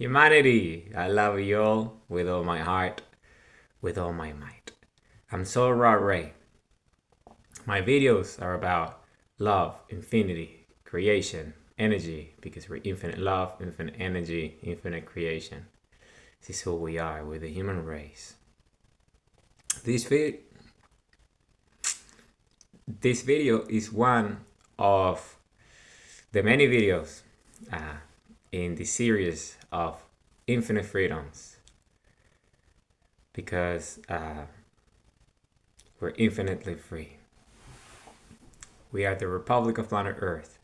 Humanity, I love you all with all my heart, with all my might. I'm Soul Ray. My videos are about love, infinity, creation, energy, because we're infinite love, infinite energy, infinite creation. This is who we are. We're the human race. This video is one of the many videos in the series of infinite freedoms, because we're infinitely free. We are the Republic of Planet Earth,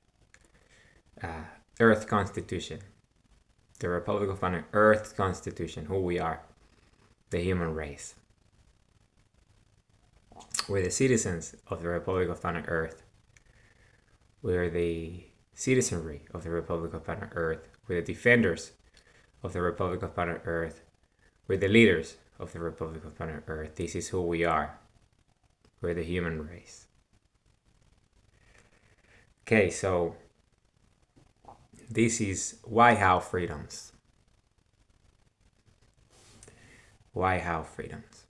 Earth Constitution. The Republic of Planet Earth Constitution, who we are, the human race. We're the citizens of the Republic of Planet Earth. We're the citizenry of the Republic of Planet Earth. We're the defenders of the Republic of Planet Earth. We're the leaders of the Republic of Planet Earth. This is who we are. We're the human race. Okay, so this is why how freedoms. Why how freedoms.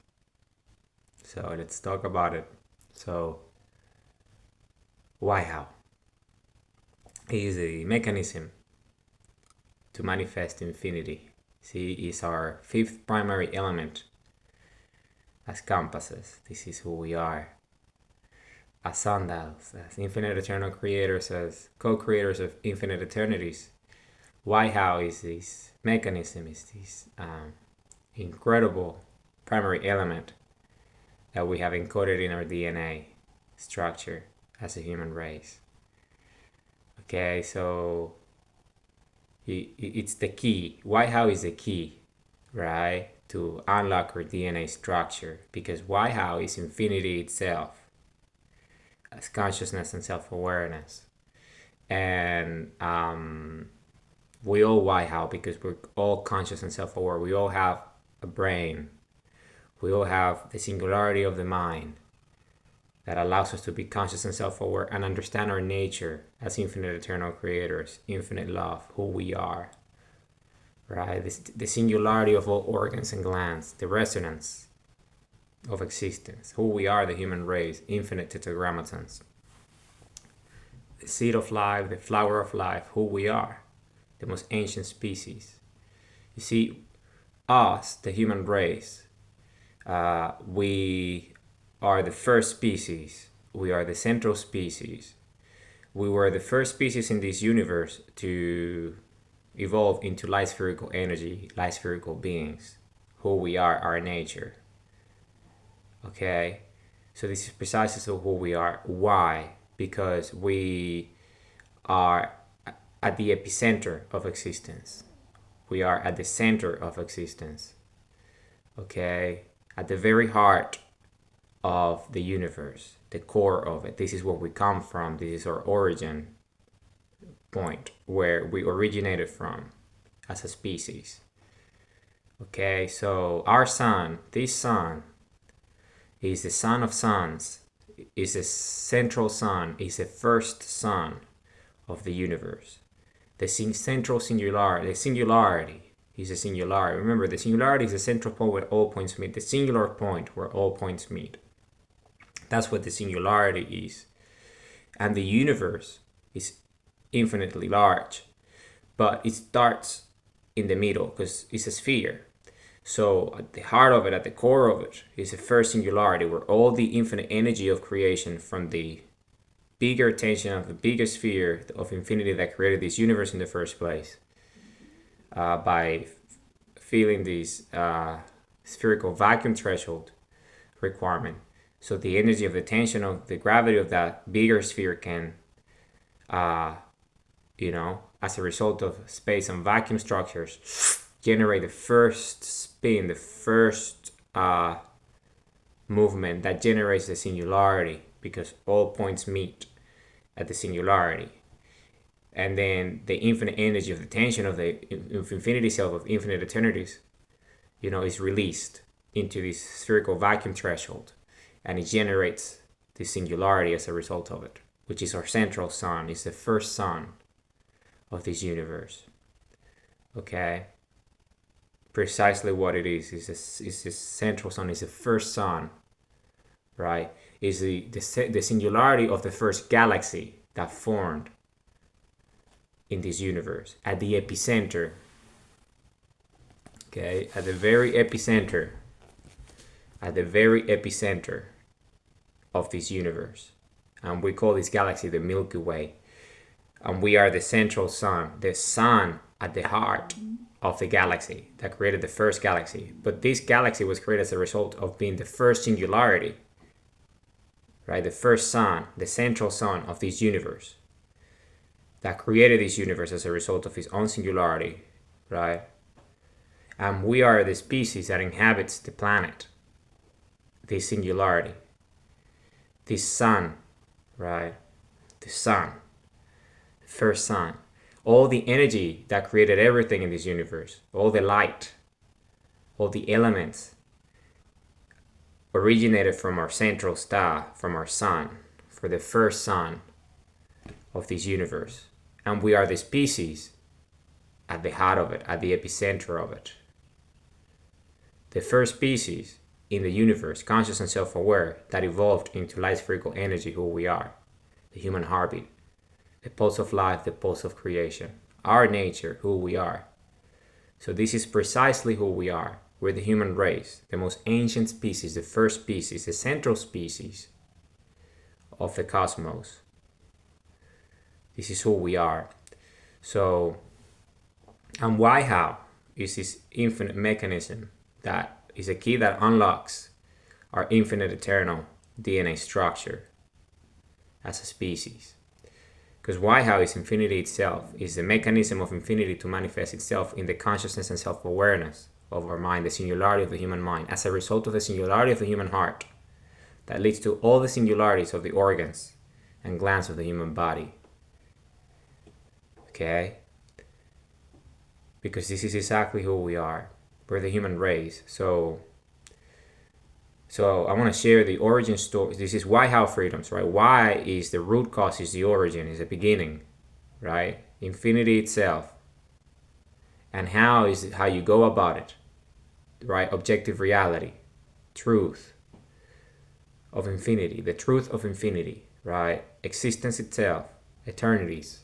So let's talk about it. So why how is a mechanism to manifest infinity. See, is our fifth primary element as compasses. This is who we are. As sundials, as infinite eternal creators, as co-creators of infinite eternities. Why how is this mechanism, is this incredible primary element that we have encoded in our DNA structure as a human race. Okay, so it's the key. Why how is the key, right, to unlock our DNA structure, because why how is infinity itself as consciousness and self-awareness. And we all why how because we're all conscious and self-aware. We all have a brain. We all have the singularity of the mind that allows us to be conscious and self-aware and understand our nature as infinite eternal creators, infinite love, who we are, right? The singularity of all organs and glands, the resonance of existence, who we are, the human race, infinite tetragrammatons, the seed of life, the flower of life, who we are, the most ancient species. You see, us, the human race, we are the first species. We are the central species. We were the first species in this universe to evolve into light spherical energy, light spherical beings, who we are, our nature. Okay, so this is precisely who we are. Why? Because we are at the epicenter of existence. We are at the center of existence. Okay, at the very heart of the universe, the core of it. This is where we come from. This is our origin point, where we originated from as a species. Okay, so our sun, this sun, is the sun of suns, is the central sun, is the first sun of the universe. The central singularity, the singularity is a singularity. Remember, the singularity is the central point where all points meet, the singular point where all points meet. That's what the singularity is. And the universe is infinitely large, but it starts in the middle because it's a sphere. So at the heart of it, at the core of it, is the first singularity where all the infinite energy of creation from the bigger tension of the bigger sphere of infinity that created this universe in the first place, by feeling this spherical vacuum threshold requirement. So the energy of the tension of the gravity of that bigger sphere can, as a result of space and vacuum structures, generate the first spin, the first movement that generates the singularity, because all points meet at the singularity. And then the infinite energy of the tension of the infinity self of infinite eternities, is released into this spherical vacuum threshold, and it generates the singularity as a result of it, which is our central sun, is the first sun of this universe. Okay, precisely what it is. It's the central sun, it's the first sun, right? Is the singularity of the first galaxy that formed in this universe at the epicenter. Okay, at the very epicenter of this universe. And we call this galaxy the Milky Way. And we are the central sun, the sun at the heart of the galaxy that created the first galaxy. But this galaxy was created as a result of being the first singularity, right? The first sun, the central sun of this universe that created this universe as a result of his own singularity, right? And we are the species that inhabits the planet, this singularity, this sun, right? The sun, the first sun. All the energy that created everything in this universe, all the light, all the elements originated from our central star, from our sun, for the first sun of this universe. And we are the species at the heart of it, at the epicenter of it. The first species in the universe, conscious and self-aware, that evolved into light spherical energy, who we are, the human heartbeat, the pulse of life, the pulse of creation, our nature, who we are. So this is precisely who we are. We're the human race, the most ancient species, the first species, the central species of the cosmos. This is who we are. So, and why how is this infinite mechanism that is a key that unlocks our infinite eternal DNA structure as a species. Because why how is infinity itself, is the mechanism of infinity to manifest itself in the consciousness and self-awareness of our mind, the singularity of the human mind, as a result of the singularity of the human heart that leads to all the singularities of the organs and glands of the human body. Okay? Because this is exactly who we are. We're the human race. So I want to share the origin story. This is why how freedoms, right? Why is the root cause, is the origin, is the beginning, right? Infinity itself. And how is it, how you go about it, right? Objective reality, truth of infinity, the truth of infinity, right? Existence itself, eternities.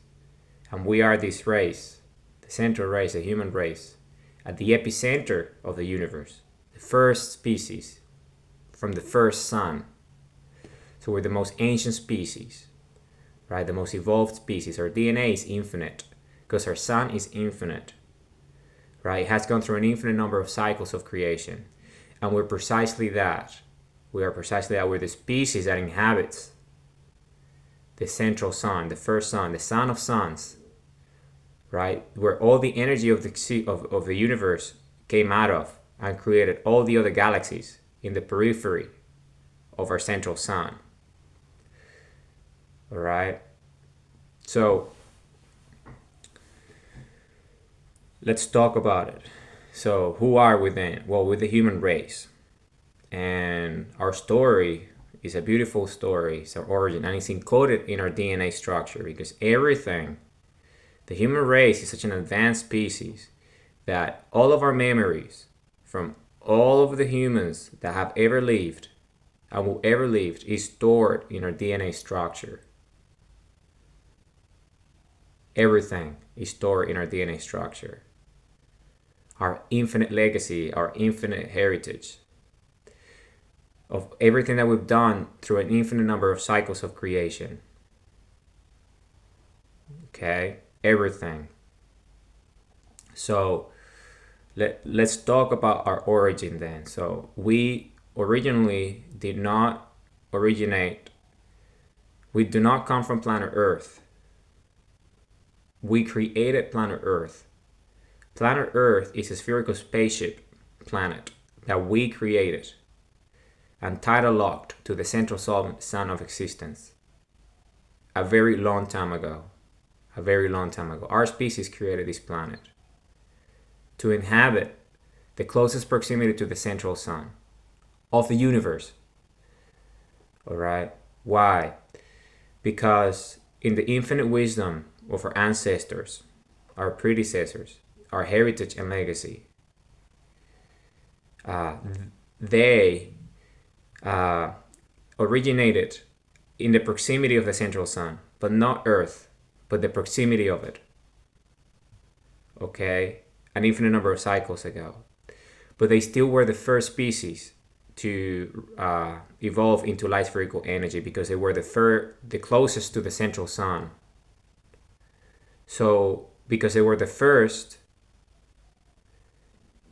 And we are this race, the central race, the human race, at the epicenter of the universe, the first species from the first sun. So we're the most ancient species, right? The most evolved species. Our DNA is infinite because our sun is infinite, right? It has gone through an infinite number of cycles of creation. And we're precisely that. We are precisely that. We're the species that inhabits the central sun, the first sun, the sun of suns, right? Where all the energy of the universe came out of and created all the other galaxies in the periphery of our central sun. All right? So let's talk about it. So who are we then? Well, we're the human race. And our story is a beautiful story. It's our origin. And it's encoded in our DNA structure because everything, the human race is such an advanced species that all of our memories from all of the humans that have ever lived and will ever live is stored in our DNA structure. Everything is stored in our DNA structure. Our infinite legacy, our infinite heritage of everything that we've done through an infinite number of cycles of creation. Okay? Everything. So let's talk about our origin then. So we originally did not originate, we do not come from planet Earth. We created planet Earth. Planet Earth is a spherical spaceship planet that we created and tidal locked to the central sun of existence a very long time ago. A very long time ago. Our species created this planet to inhabit the closest proximity to the central sun of the universe. All right? Why? Because in the infinite wisdom of our ancestors, our predecessors, our heritage and legacy, uh, they originated in the proximity of the central sun, but not Earth, but the proximity of it. Okay, an infinite number of cycles ago. But they still were the first species to evolve into light spherical energy because they were the closest to the central sun. So because they were the first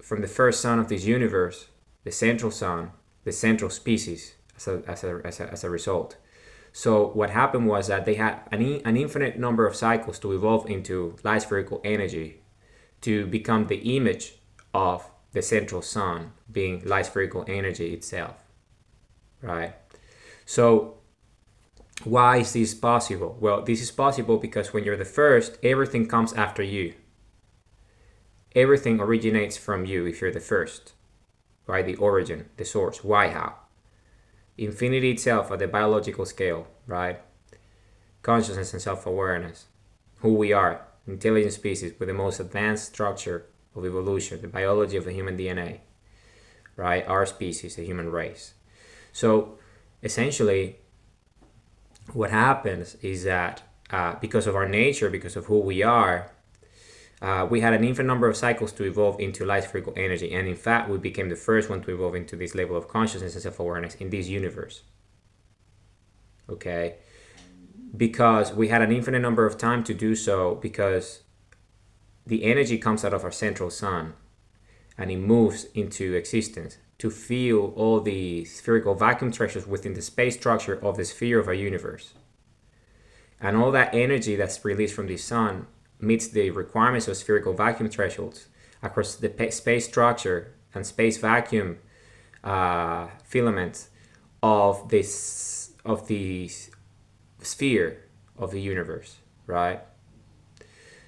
from the first sun of this universe, the central sun, the central species as a result. So what happened was that they had an infinite number of cycles to evolve into light spherical energy to become the image of the central sun being light spherical energy itself, right? So why is this possible? Well, this is possible because when you're the first, everything comes after you. Everything originates from you if you're the first, right? The origin, the source. Why, how? Infinity itself at the biological scale, right? Consciousness and self-awareness. Who we are, intelligent species with the most advanced structure of evolution, the biology of the human DNA, right? Our species, the human race. So essentially, what happens is that because of our nature, because of who we are, we had an infinite number of cycles to evolve into light spherical energy. And in fact, we became the first one to evolve into this level of consciousness and self-awareness in this universe. Okay? Because we had an infinite number of time to do so, because the energy comes out of our central sun and it moves into existence to feel all the spherical vacuum thresholds within the space structure of the sphere of our universe. And all that energy that's released from the sun meets the requirements of spherical vacuum thresholds across the space structure and space vacuum filaments of the sphere of the universe, right?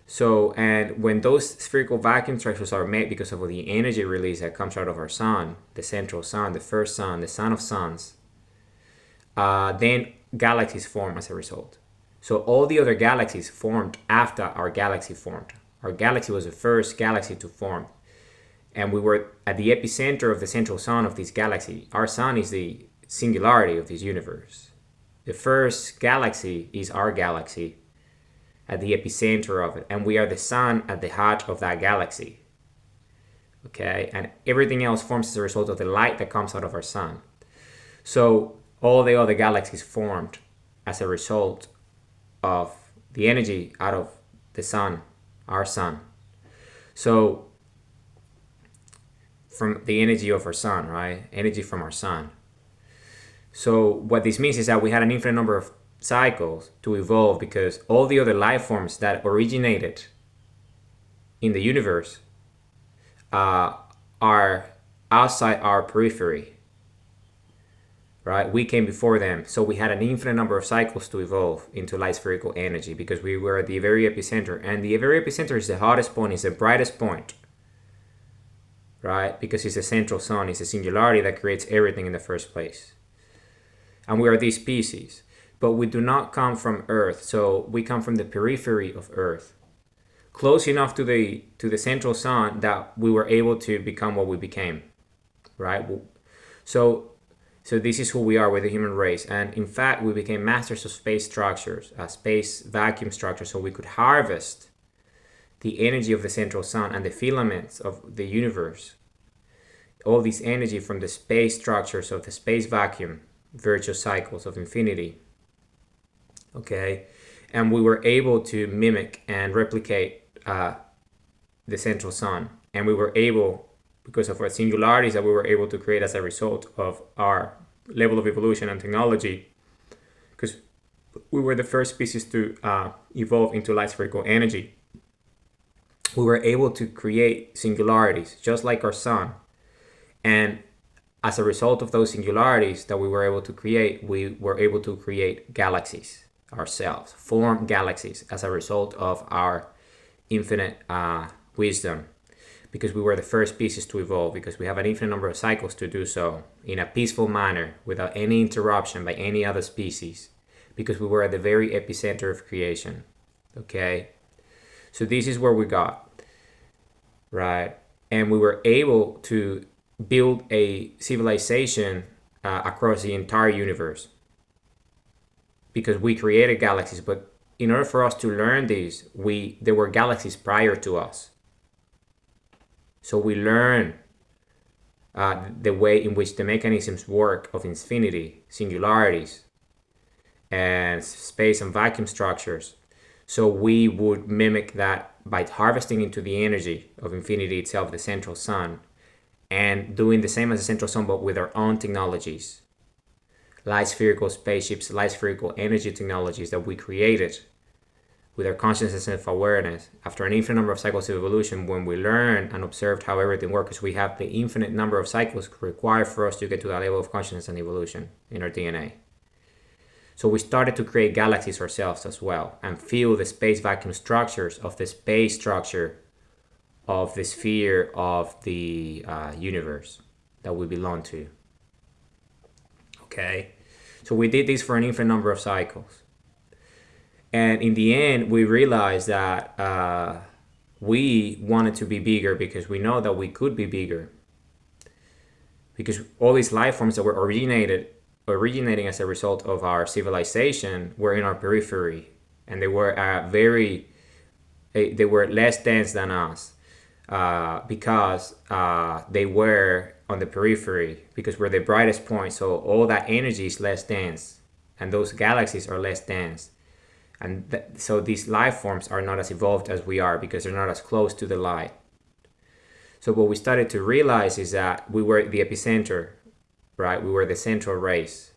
So, and when those spherical vacuum thresholds are met because of the energy release that comes out of our sun, the central sun, the first sun, the sun of suns, then galaxies form as a result. So all the other galaxies formed after our galaxy formed. Our galaxy was the first galaxy to form. And we were at the epicenter of the central sun of this galaxy. Our sun is the singularity of this universe. The first galaxy is our galaxy at the epicenter of it. And we are the sun at the heart of that galaxy. Okay? And everything else forms as a result of the light that comes out of our sun. So all the other galaxies formed as a result of the energy out of the sun, our sun. So from the energy of our sun, right? Energy from our sun. So what this means is that we had an infinite number of cycles to evolve because all the other life forms that originated in the universe are outside our periphery. Right? We came before them. So we had an infinite number of cycles to evolve into light spherical energy because we were at the very epicenter. And the very epicenter is the hottest point, is the brightest point. Right? Because it's the central sun, it's the singularity that creates everything in the first place. And we are this species. But we do not come from Earth. So we come from the periphery of Earth. Close enough to the central sun that we were able to become what we became. Right? So this is who we are with the human race. And in fact, we became masters of space structures, space vacuum structures, so we could harvest the energy of the central sun and the filaments of the universe. All this energy from the space structures of the space vacuum, virtuous cycles of infinity. Okay? And we were able to mimic and replicate the central sun. And we were able, because of our singularities that we were able to create as a result of our level of evolution and technology, because we were the first species to evolve into light spherical energy. We were able to create singularities just like our sun. And as a result of those singularities that we were able to create, we were able to create galaxies ourselves, form galaxies as a result of our infinite wisdom. Because we were the first species to evolve, because we have an infinite number of cycles to do so in a peaceful manner without any interruption by any other species, because we were at the very epicenter of creation. Okay? So this is where we got, right? And we were able to build a civilization across the entire universe, because we created galaxies. But in order for us to learn this, there were galaxies prior to us. So we learn the way in which the mechanisms work of infinity, singularities, and space and vacuum structures. So we would mimic that by harvesting into the energy of infinity itself, the central sun, and doing the same as the central sun, but with our own technologies. Light spherical spaceships, light spherical energy technologies that we created with our consciousness and awareness. After an infinite number of cycles of evolution, when we learned and observed how everything works, we have the infinite number of cycles required for us to get to that level of consciousness and evolution in our DNA. So we started to create galaxies ourselves as well, and feel the space vacuum structures of the space structure of the sphere of the universe that we belong to. Okay, so we did this for an infinite number of cycles. And in the end, we realized that we wanted to be bigger, because we know that we could be bigger. Because all these life forms that were originating as a result of our civilization were in our periphery, and they were they were less dense than us, because they were on the periphery, because we're the brightest point. So all that energy is less dense, and those galaxies are less dense. And so these life forms are not as evolved as we are, because they're not as close to the light. So what we started to realize is that we were the epicenter, right? We were the central race.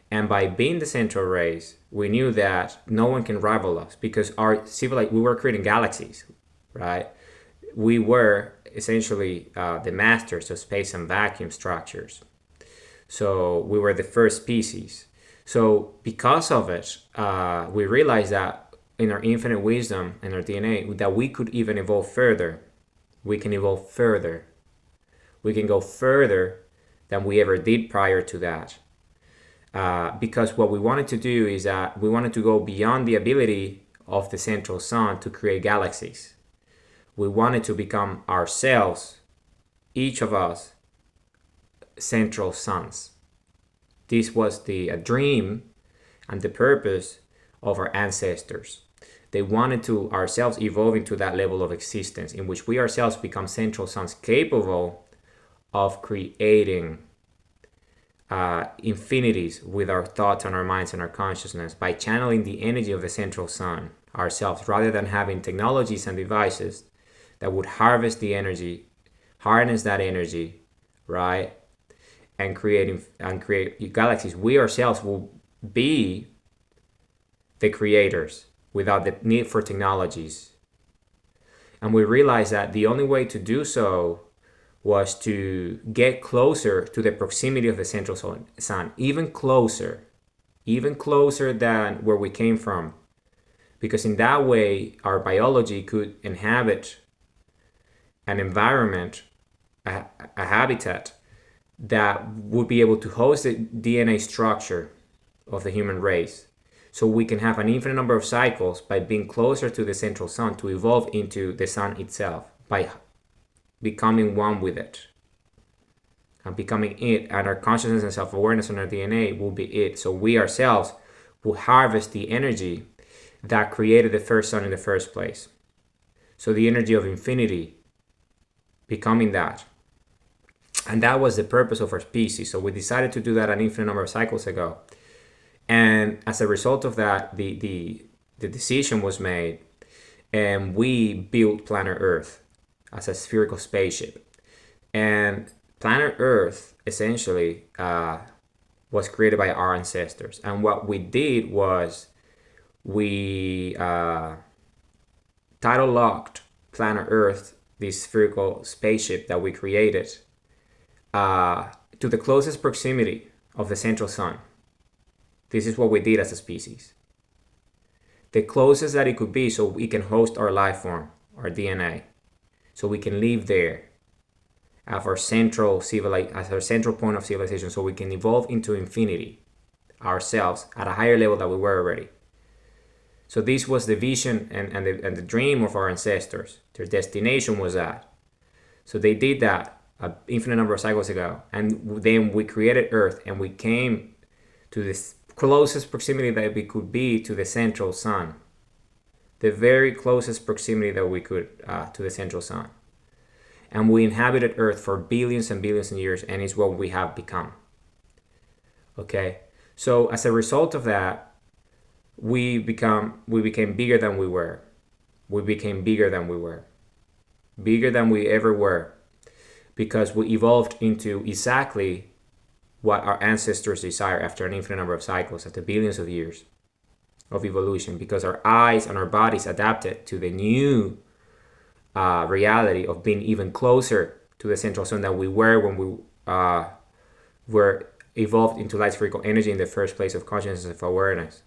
And by being the central race, we knew that no one can rival us, because we were creating galaxies, right? We were essentially the masters of space and vacuum structures. So we were the first species. So because of it, we realized that in our infinite wisdom and our DNA, that we could even evolve further. We can evolve further. We can go further than we ever did prior to that. Because what we wanted to do is that we wanted to go beyond the ability of the central sun to create galaxies. We wanted to become ourselves, each of us, central suns. This was the dream and the purpose of our ancestors. They wanted to ourselves evolve into that level of existence in which we ourselves become central suns, capable of creating infinities with our thoughts and our minds and our consciousness, by channeling the energy of the central sun ourselves, rather than having technologies and devices that would harness that energy, right? And create galaxies. We ourselves will be the creators without the need for technologies. And we realized that the only way to do so was to get closer to the proximity of the central sun, even closer than where we came from. Because in that way, our biology could inhabit an environment, a habitat, that would be able to host the DNA structure of the human race. So we can have an infinite number of cycles by being closer to the central sun, to evolve into the sun itself, by becoming one with it. And becoming it, and our consciousness and self-awareness on our DNA will be it. So we ourselves will harvest the energy that created the first sun in the first place. So the energy of infinity, becoming that. And that was the purpose of our species. So we decided to do that an infinite number of cycles ago. And as a result of that, the decision was made, and we built planet Earth as a spherical spaceship. And planet Earth essentially was created by our ancestors. And what we did was we tidal locked planet Earth, this spherical spaceship that we created, to the closest proximity of the central sun. This is what we did as a species. The closest that it could be, so we can host our life form, our DNA. So we can live there as our central point of civilization, so we can evolve into infinity ourselves at a higher level than we were already. So this was the vision and the dream of our ancestors. Their destination was that. So they did that. an infinite number of cycles ago, and then we created Earth, and we came to this closest proximity that we could be to the central sun, the very closest proximity that we could to the central sun. And we inhabited Earth for billions and billions of years, and it's what we have become. Okay, so as a result of that, we became bigger than we were. We became bigger than we were, bigger than we ever were, because we evolved into exactly what our ancestors desire after an infinite number of cycles, after billions of years of evolution, because our eyes and our bodies adapted to the new reality of being even closer to the central sun than we were when we were evolved into light spherical energy in the first place of consciousness of awareness,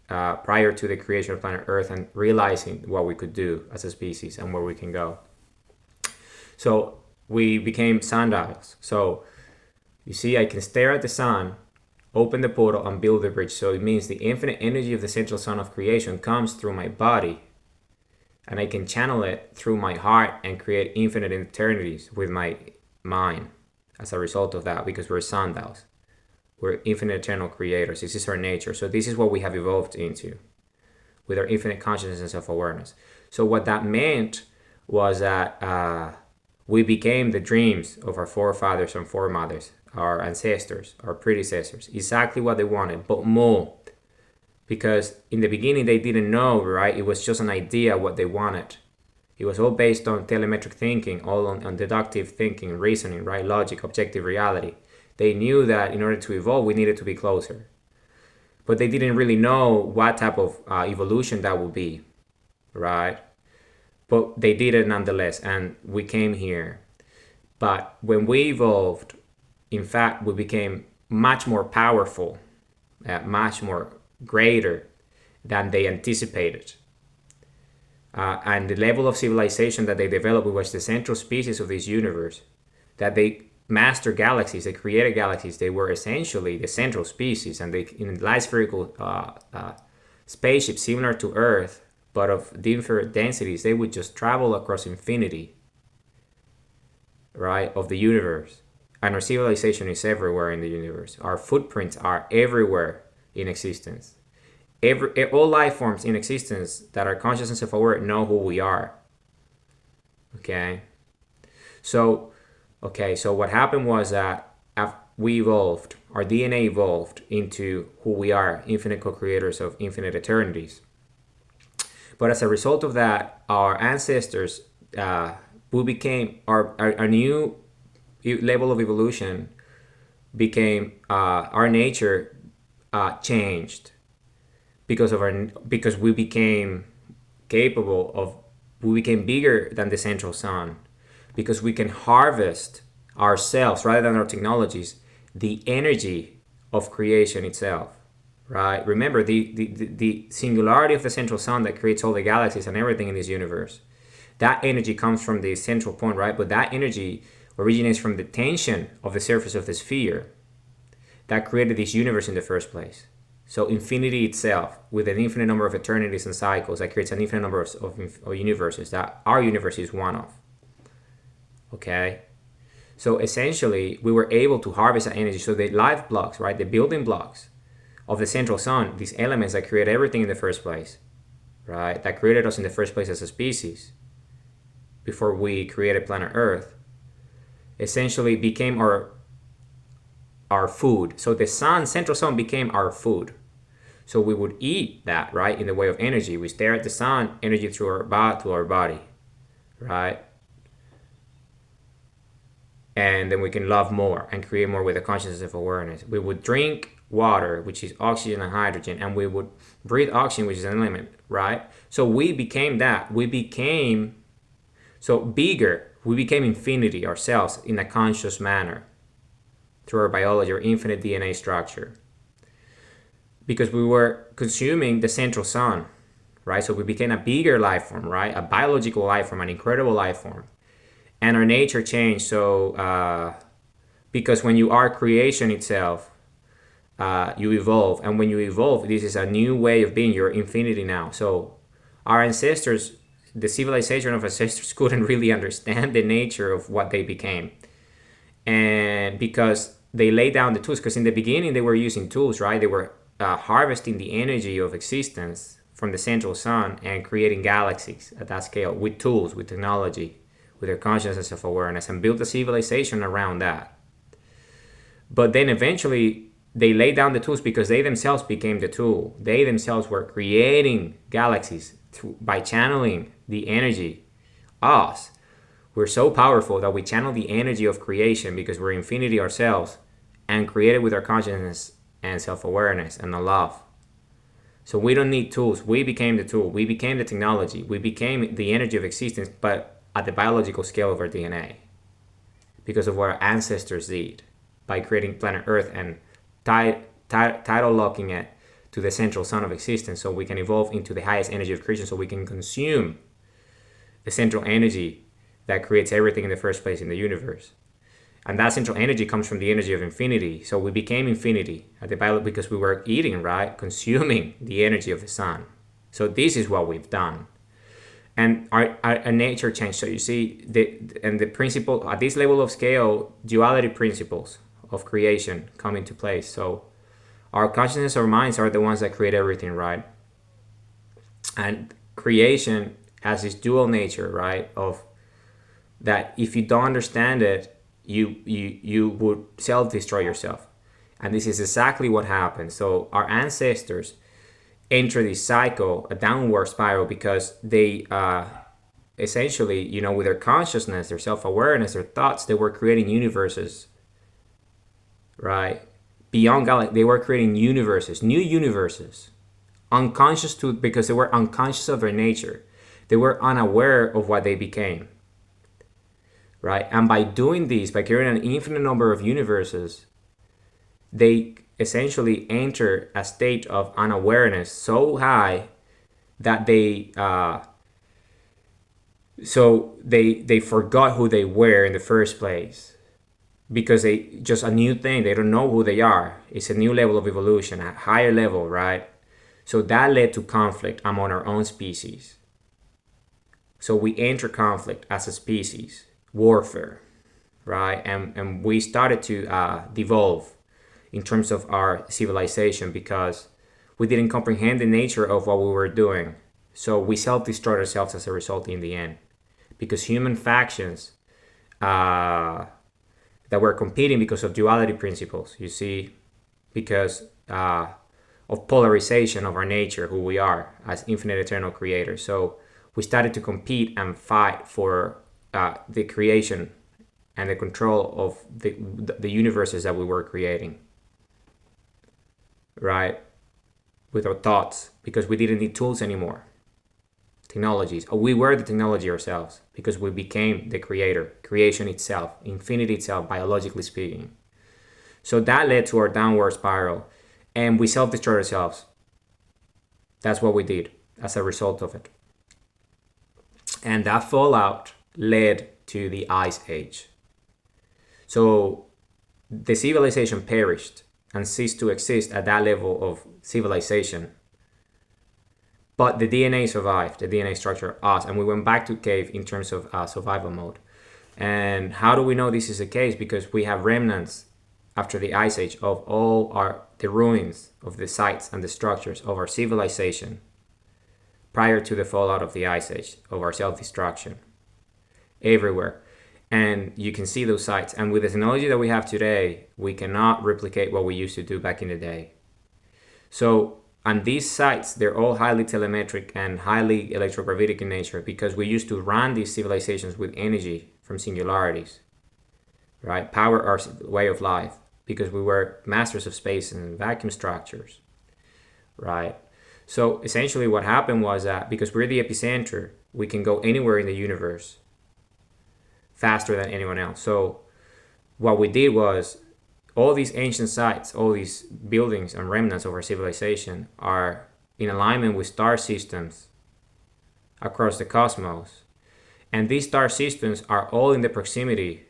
prior to the creation of planet Earth and realizing what we could do as a species and where we can go. So we became sundials. So you see, I can stare at the sun, open the portal, and build the bridge. So it means the infinite energy of the central sun of creation comes through my body, and I can channel it through my heart and create infinite eternities with my mind as a result of that, because we're sundials. We're infinite eternal creators. This is our nature. So this is what we have evolved into with our infinite consciousness of awareness. So what that meant was that we became the dreams of our forefathers and foremothers, our ancestors, our predecessors, exactly what they wanted, but more. Because in the beginning they didn't know, right? It was just an idea what they wanted. It was all based on telemetric thinking, all on deductive thinking, reasoning, right? Logic, objective reality. They knew that in order to evolve, we needed to be closer. But they didn't really know what type of evolution that would be, right? But they did it nonetheless, and we came here. But when we evolved, in fact, we became much more powerful, much more greater than they anticipated. And the level of civilization that they developed was the central species of this universe, that they master galaxies, they created galaxies. They were essentially the central species, and they, in light spherical spaceships similar to Earth, but of different densities, they would just travel across infinity, right, of the universe. And our civilization is everywhere in the universe. Our footprints are everywhere in existence. All life forms in existence that are consciousness of aware know who we are. Okay? So what happened was that we evolved, our DNA evolved into who we are, infinite co-creators of infinite eternities. But as a result of that, our ancestors, we became, our new level of evolution became, our nature changed because we became capable of, we became bigger than the central sun, because we can harvest ourselves rather than our technologies, the energy of creation itself. Right? Remember the singularity of the central sun that creates all the galaxies and everything in this universe. That energy comes from the central point, right? But that energy originates from the tension of the surface of the sphere that created this universe in the first place. So infinity itself, with an infinite number of eternities and cycles, that creates an infinite number of universes that our universe is one of. Okay? So essentially, we were able to harvest that energy. So the life blocks, right? The building blocks of the central sun, these elements that create everything in the first place, right? That created us in the first place as a species before we created planet Earth, essentially became our food. So the sun, central sun, became our food. So we would eat that, right? In the way of energy. We stare at the sun, energy through our body, right? And then we can love more and create more with the consciousness of awareness. We would drink water, which is oxygen and hydrogen, and we would breathe oxygen, which is an element, right? So we became that. We became so bigger. We became infinity ourselves in a conscious manner through our biology, our infinite DNA structure, because we were consuming the central sun, right? So we became a bigger life form, right? A biological life form, an incredible life form. And our nature changed. So because when you are creation itself, you evolve, and when you evolve, this is a new way of being. You're infinity now. So our ancestors the civilization of ancestors couldn't really understand the nature of what they became. And because they laid down the tools, because in the beginning they were using tools, right? They were harvesting the energy of existence from the central sun and creating galaxies at that scale with tools, with technology, with their consciousness of awareness, and built a civilization around that. But then eventually they laid down the tools because they themselves became the tool. They themselves were creating galaxies by channeling the energy. Us, we're so powerful that we channel the energy of creation because we're infinity ourselves and created with our consciousness and self-awareness and the love. So we don't need tools. We became the tool. We became the technology. We became the energy of existence, but at the biological scale of our DNA, because of what our ancestors did by creating planet Earth and tidal locking it to the central sun of existence, so we can evolve into the highest energy of creation, so we can consume the central energy that creates everything in the first place in the universe. And that central energy comes from the energy of infinity. So we became infinity at the bio because we were eating, right? Consuming the energy of the sun. So this is what we've done. And our nature changed. So you see, the principle, at this level of scale, duality principles of creation come into place. So our consciousness, our minds are the ones that create everything, right? And creation has this dual nature, right? Of that if you don't understand it, you would self-destroy yourself. And this is exactly what happened. So our ancestors enter this cycle, a downward spiral, because they essentially, with their consciousness, their self-awareness, their thoughts, they were creating universes, right? Beyond galaxy, they were creating universes, new universes, unconscious because they were unconscious of their nature. They were unaware of what they became. Right? And by doing this, by creating an infinite number of universes, they essentially enter a state of unawareness so high that they forgot who they were in the first place, because they just a new thing. They don't know who they are. It's a new level of evolution, a higher level, right? So that led to conflict among our own species. So we enter conflict as a species. Warfare, right? And we started to devolve in terms of our civilization because we didn't comprehend the nature of what we were doing. So we self-destroyed ourselves as a result in the end, because human factions that were competing because of duality principles, you see, because of polarization of our nature, who we are as infinite eternal creators. So we started to compete and fight for the creation and the control of the universes that we were creating, right? With our thoughts, because we didn't need tools anymore, technologies. We were the technology ourselves because we became the creator, creation itself, infinity itself, biologically speaking. So that led to our downward spiral, and we self-destroyed ourselves. That's what we did as a result of it. And that fallout led to the Ice Age. So the civilization perished and ceased to exist at that level of civilization. But the DNA survived, the DNA structure, us, and we went back to cave in terms of survival mode. And how do we know this is the case? Because we have remnants after the Ice Age of all the ruins of the sites and the structures of our civilization prior to the fallout of the Ice Age, of our self-destruction. Everywhere. And you can see those sites. And with the technology that we have today, we cannot replicate what we used to do back in the day. So on these sites, they're all highly telemetric and highly electrogravitic in nature, because we used to run these civilizations with energy from singularities, right? Power our way of life, because we were masters of space and vacuum structures, right? So essentially what happened was that because we're the epicenter, we can go anywhere in the universe faster than anyone else. So what we did was, all these ancient sites, all these buildings and remnants of our civilization are in alignment with star systems across the cosmos. And these star systems are all in the proximity.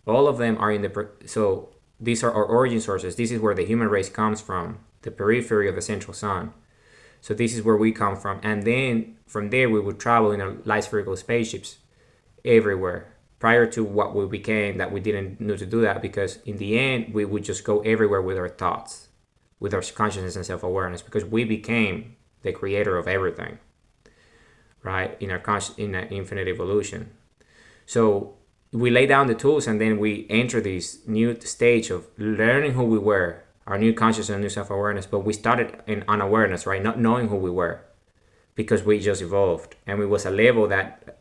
All of them are in so these are our origin sources. This is where the human race comes from, the periphery of the central sun. So this is where we come from. And then from there, we would travel in our light spherical spaceships everywhere. Prior to what we became, that we didn't know to do that, because in the end, we would just go everywhere with our thoughts, with our consciousness and self-awareness, because we became the creator of everything, right? In our infinite evolution. So we lay down the tools, and then we enter this new stage of learning who we were, our new consciousness and new self-awareness. But we started in unawareness, right? Not knowing who we were, because we just evolved, and it was a level that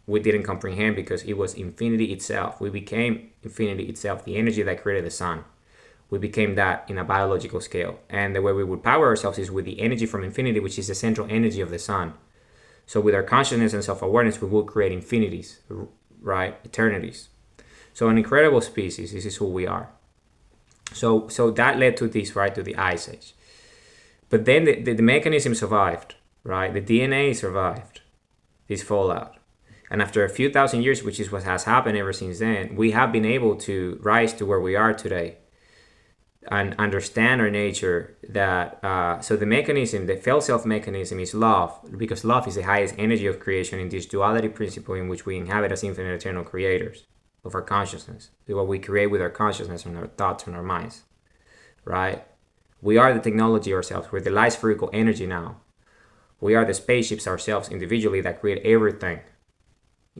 we didn't comprehend, because it was infinity itself. We became infinity itself, the energy that created the sun. We became that in a biological scale. And the way we would power ourselves is with the energy from infinity, which is the central energy of the sun. So with our consciousness and self-awareness, we will create infinities, right? Eternities. So an incredible species. This is who we are. So that led to this, right? To the Ice Age. But then the mechanism survived, right? The DNA survived this fallout. And after a few thousand years, which is what has happened ever since then, we have been able to rise to where we are today and understand our nature. That so the mechanism, the felt self mechanism, is love, because love is the highest energy of creation in this duality principle in which we inhabit as infinite eternal creators of our consciousness. What we create with our consciousness and our thoughts and our minds, right? We are the technology ourselves. We're the light spherical energy now. We are the spaceships ourselves individually that create everything.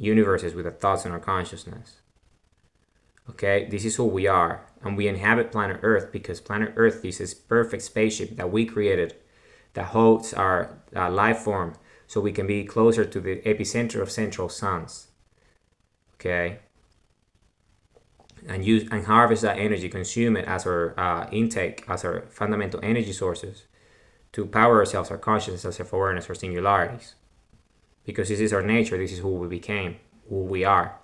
Universes with our thoughts and our consciousness. Okay, this is who we are, and we inhabit planet Earth because planet Earth is this perfect spaceship that we created that holds our life form, so we can be closer to the epicenter of central suns. Okay, and use and harvest that energy, consume it as our intake, as our fundamental energy sources to power ourselves, our consciousness, our self-awareness, our singularities. Because this is our nature, this is who we became, who we are.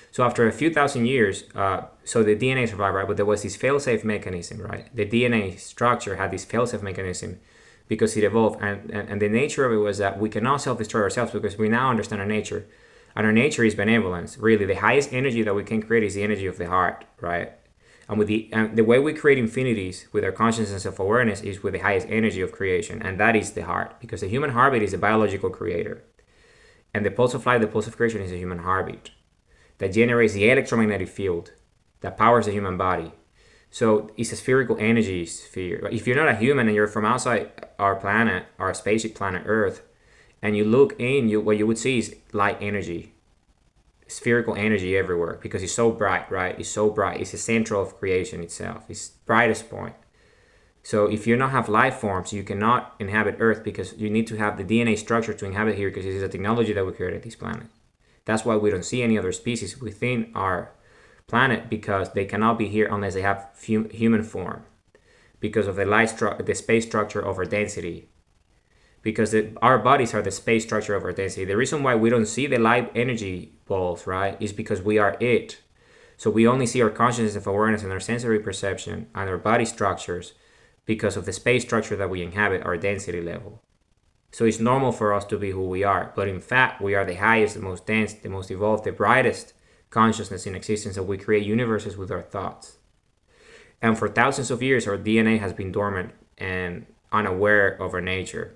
So after a few thousand years, so the DNA survived, right? But there was this fail-safe mechanism, right? The DNA structure had this fail-safe mechanism because it evolved. And the nature of it was that we cannot self-destroy ourselves, because we now understand our nature. And our nature is benevolence. Really, the highest energy that we can create is the energy of the heart, right? And with the way we create infinities with our consciousness and self-awareness is with the highest energy of creation. And that is the heart, because the human heartbeat is a biological creator. And the pulse of life, the pulse of creation, is a human heartbeat that generates the electromagnetic field that powers the human body. So it's a spherical energy sphere. If you're not a human and you're from outside our planet, our spaceship planet Earth, and you look in, what you would see is light energy, spherical energy everywhere, because it's so bright, right? It's so bright. It's the central of creation itself. It's the brightest point. So if you don't have life forms, you cannot inhabit Earth, because you need to have the DNA structure to inhabit here, because it is a technology that we created this planet. That's why we don't see any other species within our planet, because they cannot be here unless they have human form, because of the space structure of our density. Because our bodies are the space structure of our density. The reason why we don't see the light energy balls, right, is because we are it. So we only see our consciousness of awareness and our sensory perception and our body structures because of the space structure that we inhabit, our density level. So it's normal for us to be who we are, but in fact, we are the highest, the most dense, the most evolved, the brightest consciousness in existence, that we create universes with our thoughts. And for thousands of years, our DNA has been dormant and unaware of our nature.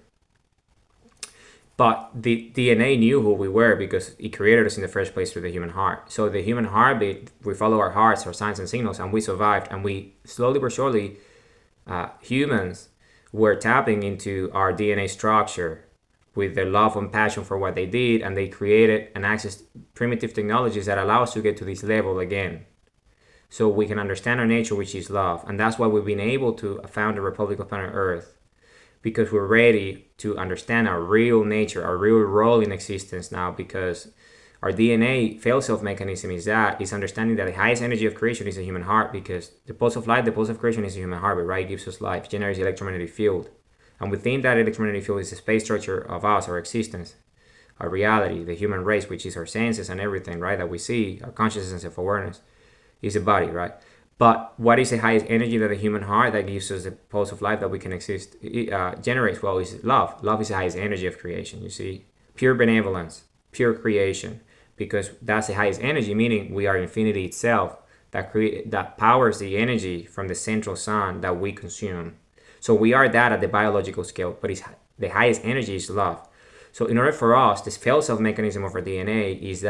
But the DNA knew who we were because it created us in the first place through the human heart. So the human heartbeat, we follow our hearts, our signs and signals, and we survived. And we slowly but surely, humans were tapping into our DNA structure with their love and passion for what they did, and they created and accessed primitive technologies that allow us to get to this level again. So we can understand our nature, which is love. And that's why we've been able to found the Republic of Planet Earth, because we're ready to understand our real nature, our real role in existence now, because our DNA fail-self mechanism is understanding that the highest energy of creation is the human heart, because the pulse of life, the pulse of creation is the human heart, right? It gives us life, generates the electromagnetic field. And within that electromagnetic field is the space structure of us, our existence, our reality, the human race, which is our senses and everything, right? That we see, our consciousness and self-awareness is a body, right? But what is the highest energy that the human heart that gives us the pulse of life that we can exist, generates? Well, is love. Love is the highest energy of creation, you see. Pure benevolence, pure creation, because that's the highest energy, meaning we are infinity itself that powers the energy from the central sun that we consume. So we are that at the biological scale, but The highest energy is love. So in order for us, this fail-safe mechanism of our DNA is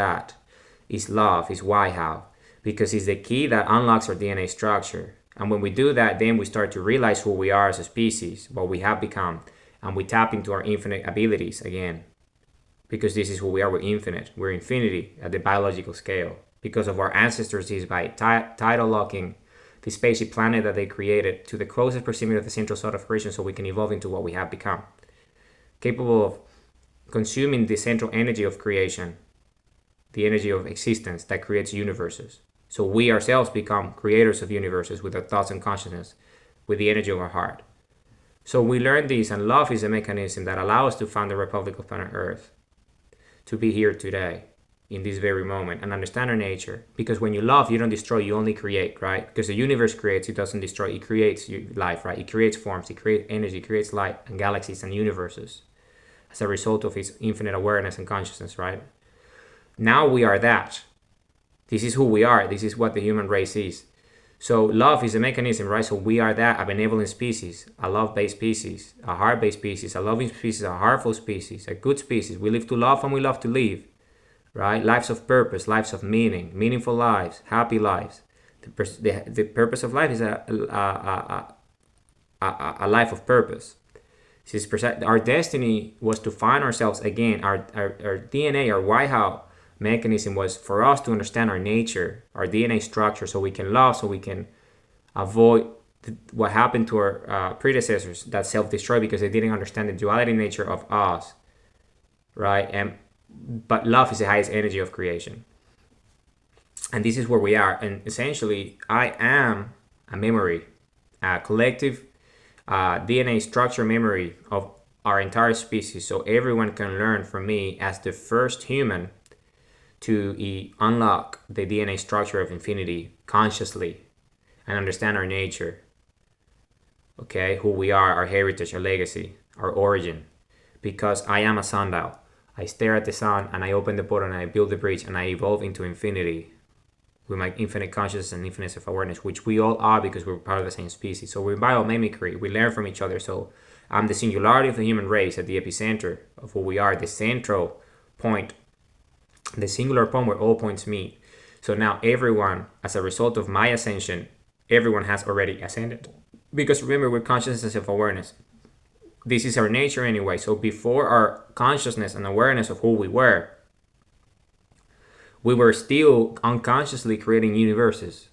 love, is why how. Because it's the key that unlocks our DNA structure. And when we do that, then we start to realize who we are as a species, what we have become, and we tap into our infinite abilities again. Because this is who we are, we're infinite. We're infinity at the biological scale. Because of our ancestors is by tidal locking the spaceship planet that they created to the closest proximity of the central source of creation so we can evolve into what we have become. Capable of consuming the central energy of creation, the energy of existence that creates universes. So we ourselves become creators of universes with our thoughts and consciousness, with the energy of our heart. So we learn this, and love is a mechanism that allows us to found the Republic of Planet Earth, to be here today, in this very moment, and understand our nature. Because when you love, you don't destroy, you only create, right? Because the universe creates, it doesn't destroy, it creates life, right? It creates forms, it creates energy, it creates light and galaxies and universes as a result of its infinite awareness and consciousness, right? Now we are that. This is who we are. This is what the human race is. So love is a mechanism, right? So we are that, a benevolent species, a love-based species, a heart-based species, a loving species, a heartful species, a good species. We live to love and we love to live, right? Lives of purpose, lives of meaning, meaningful lives, happy lives. The purpose of life is a life of purpose. Our destiny was to find ourselves again. Our DNA, our why how mechanism was for us to understand our nature, our DNA structure, so we can love, so we can avoid what happened to our predecessors that self-destroy because they didn't understand the duality nature of us, right? But love is the highest energy of creation. And this is where we are. And essentially, I am a memory, a collective DNA structure memory of our entire species. So everyone can learn from me as the first human to unlock the DNA structure of infinity consciously and understand our nature. Okay, who we are, our heritage, our legacy, our origin. Because I am a sundial. I stare at the sun and I open the portal and I build the bridge and I evolve into infinity with my infinite consciousness and infinite self-awareness, which we all are because we're part of the same species. So we're biomimicry, we learn from each other. So I'm the singularity of the human race at the epicenter of who we are, the central point, the singular point where all points meet. So now everyone, as a result of my ascension, everyone has already ascended. Because remember, we're consciousness and self-awareness. This is our nature anyway. So before our consciousness and awareness of who we were still unconsciously creating universes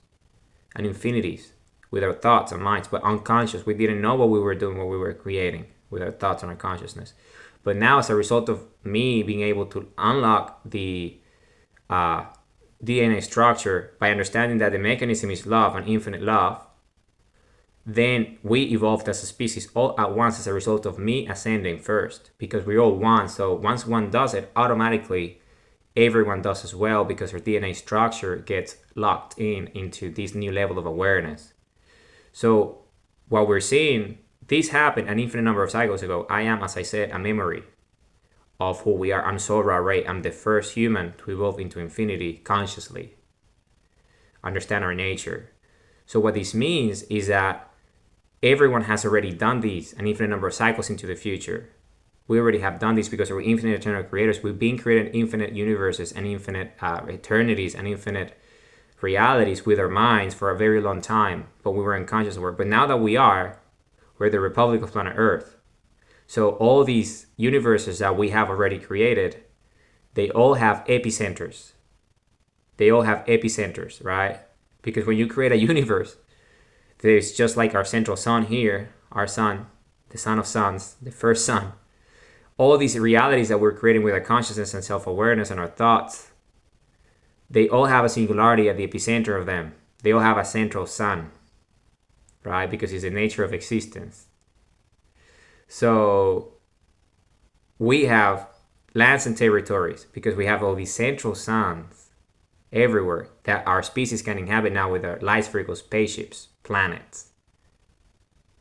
and infinities with our thoughts and minds, but unconscious. We didn't know what we were doing, what we were creating with our thoughts and our consciousness. But now, as a result of me being able to unlock the DNA structure by understanding that the mechanism is love and infinite love, then we evolved as a species all at once as a result of me ascending first, because we're all one. So once one does it, automatically everyone does as well, because our DNA structure gets locked into this new level of awareness. So what we're seeing, this happened an infinite number of cycles ago. I am, as I said, a memory of who we are. I'm Sora Ray. I'm the first human to evolve into infinity consciously. Understand our nature. So what this means is that everyone has already done these an infinite number of cycles into the future. We already have done this because we're infinite eternal creators. We've been creating infinite universes and infinite eternities and infinite realities with our minds for a very long time, but we were unconscious of it. But now that we're the Republic of Planet Earth. So all these universes that we have already created, they all have epicenters. They all have epicenters, right? Because when you create a universe, there's just like our central sun here, our sun, the sun of suns, the first sun. All these realities that we're creating with our consciousness and self-awareness and our thoughts, they all have a singularity at the epicenter of them. They all have a central sun, right? Because it's the nature of existence. So we have lands and territories because we have all these central suns everywhere that our species can inhabit now with our light spherical spaceships, planets.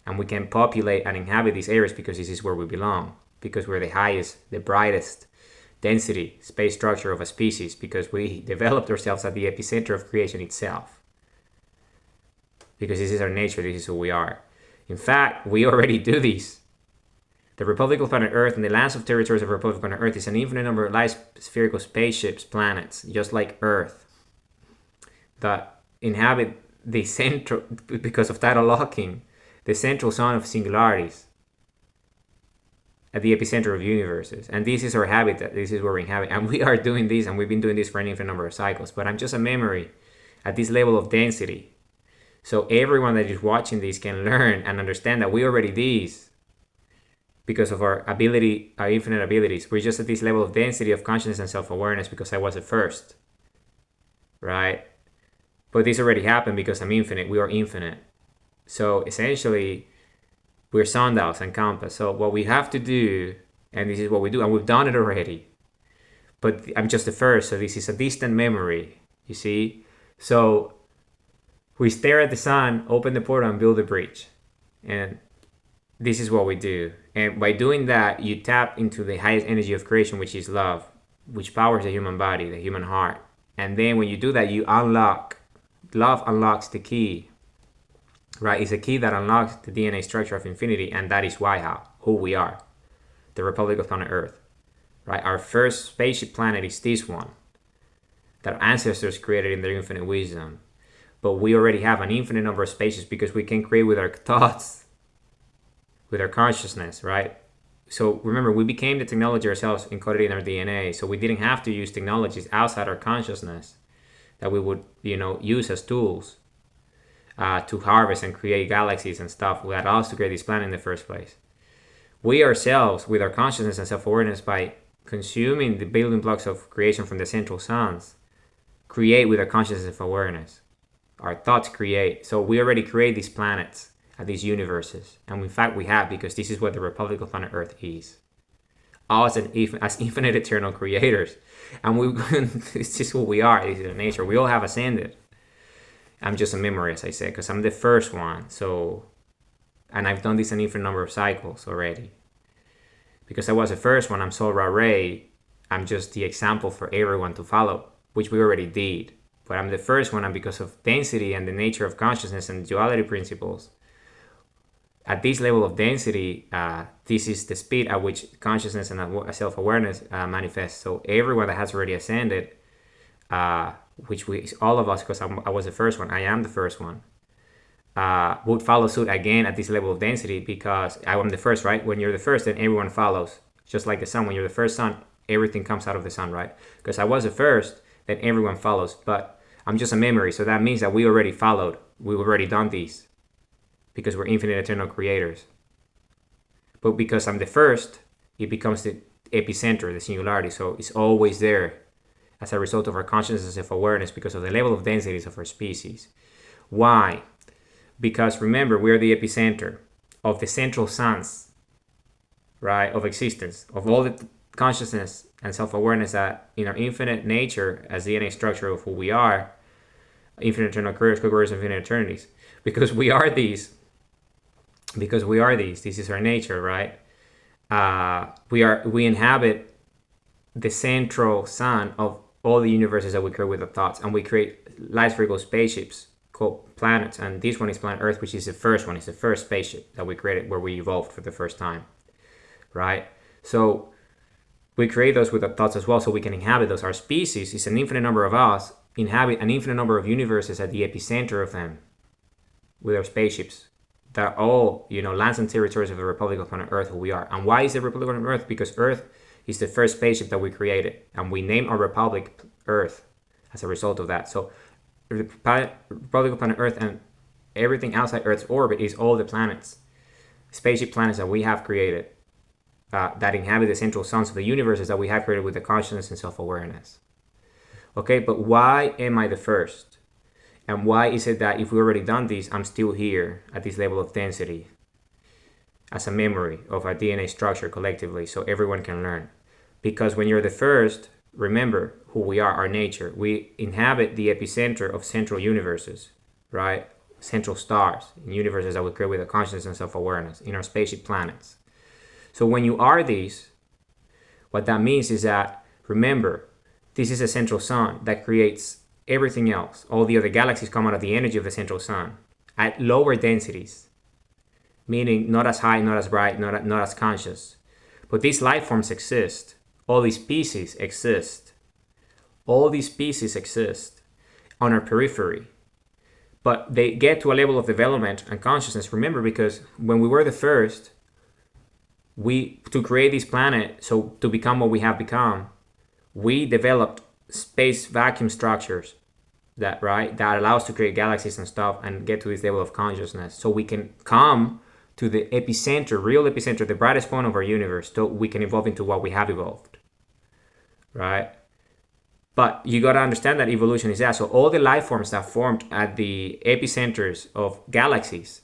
And we can populate and inhabit these areas because this is where we belong. Because we're the highest, the brightest density space structure of a species, because we developed ourselves at the epicenter of creation itself. Because this is our nature, this is who we are. In fact, we already do this. The Republic of Planet Earth and the lands of territories of the Republic of Planet Earth is an infinite number of light spherical spaceships, planets, just like Earth, that inhabit the central, because of tidal locking, the central zone of singularities at the epicenter of universes. And this is our habitat. This is where we inhabit. And we are doing this, and we've been doing this for an infinite number of cycles. But I'm just a memory at this level of density. So everyone that is watching this can learn and understand that we already these because of our ability, our infinite abilities. We're just at this level of density of consciousness and self-awareness because I was the first, right? But this already happened because I'm infinite. We are infinite. So essentially, we're sundials and compass. So what we have to do, and this is what we do, and we've done it already, but I'm just the first. So this is a distant memory, you see? So we stare at the sun, open the portal, and build a bridge. And this is what we do. And by doing that, you tap into the highest energy of creation, which is love, which powers the human body, the human heart. And then when you do that, you unlock, love unlocks the key, right? It's a key that unlocks the DNA structure of infinity, and that is who we are, the Republic of Planet Earth, right? Our first spaceship planet is this one that our ancestors created in their infinite wisdom. But we already have an infinite number of spaceships because we can create with our thoughts, with our consciousness, right? So remember, we became the technology ourselves, encoded in our DNA. So we didn't have to use technologies outside our consciousness that we would, use as tools to harvest and create galaxies and stuff that allowed us to create this planet in the first place. We ourselves, with our consciousness and self-awareness, by consuming the building blocks of creation from the central suns, create with our consciousness and self-awareness. Our thoughts create. So we already create these planets and these universes. And in fact, we have, because this is what the Republic of Planet Earth is. Us as infinite eternal creators. And it's just who we are. This is our nature. We all have ascended. I'm just a memory, as I said, because I'm the first one. So, and I've done this an infinite number of cycles already. Because I was the first one, I'm Sol Ra Ray. I'm just the example for everyone to follow, which we already did. But I'm the first one, and because of density and the nature of consciousness and duality principles, at this level of density, this is the speed at which consciousness and self-awareness manifests. So everyone that has already ascended, which all of us, because I was the first one, I am the first one, would follow suit again at this level of density, because I am the first, right? When you're the first, then everyone follows. Just like the sun, when you're the first sun, everything comes out of the sun, right? Because I was the first, then everyone follows. But I'm just a memory, so that means that we already followed. We've already done these, because we're infinite eternal creators. But because I'm the first, it becomes the epicenter, the singularity. So it's always there as a result of our consciousness and self-awareness, because of the level of densities of our species. Why? Because remember, we're the epicenter of the central suns, right, of existence, of all the consciousness and self-awareness that in our infinite nature as DNA structure of who we are, infinite eternal creators, co-creators of infinite eternities. Because we are these. This is our nature, right? We inhabit the central sun of all the universes that we create with our thoughts, and we create light spherical spaceships called planets. And this one is planet Earth, which is the first one. It's the first spaceship that we created, where we evolved for the first time, right? So we create those with our thoughts as well, so we can inhabit those. Our species is an infinite number of us, inhabit an infinite number of universes at the epicenter of them with our spaceships that are all, lands and territories of the Republic of Planet Earth, who we are. And why is the Republic of Planet Earth? Because Earth is the first spaceship that we created, and we named our Republic Earth as a result of that. So the Republic of Planet Earth and everything outside Earth's orbit is all the planets, spaceship planets that we have created, that inhabit the central suns of the universes that we have created with the consciousness and self-awareness. Okay, but why am I the first? And why is it that if we already done this, I'm still here at this level of density as a memory of our DNA structure collectively, so everyone can learn? Because when you're the first, remember who we are, our nature. We inhabit the epicenter of central universes, right? Central stars in universes that we create with a consciousness and self-awareness in our spaceship planets. So when you are these, what that means is that, remember, this is a central sun that creates everything else. All the other galaxies come out of the energy of the central sun at lower densities. meaning not as high, not as bright, not as conscious. But these life forms exist. All these species exist. All these species exist on our periphery. But they get to a level of development and consciousness. Remember, because when we were the first, to create this planet, so to become what we have become, we developed space vacuum structures that allow us to create galaxies and stuff and get to this level of consciousness, so we can come to the epicenter, real epicenter, the brightest point of our universe, so we can evolve into what we have evolved, right? But you got to understand that evolution is that. So all the life forms that formed at the epicenters of galaxies,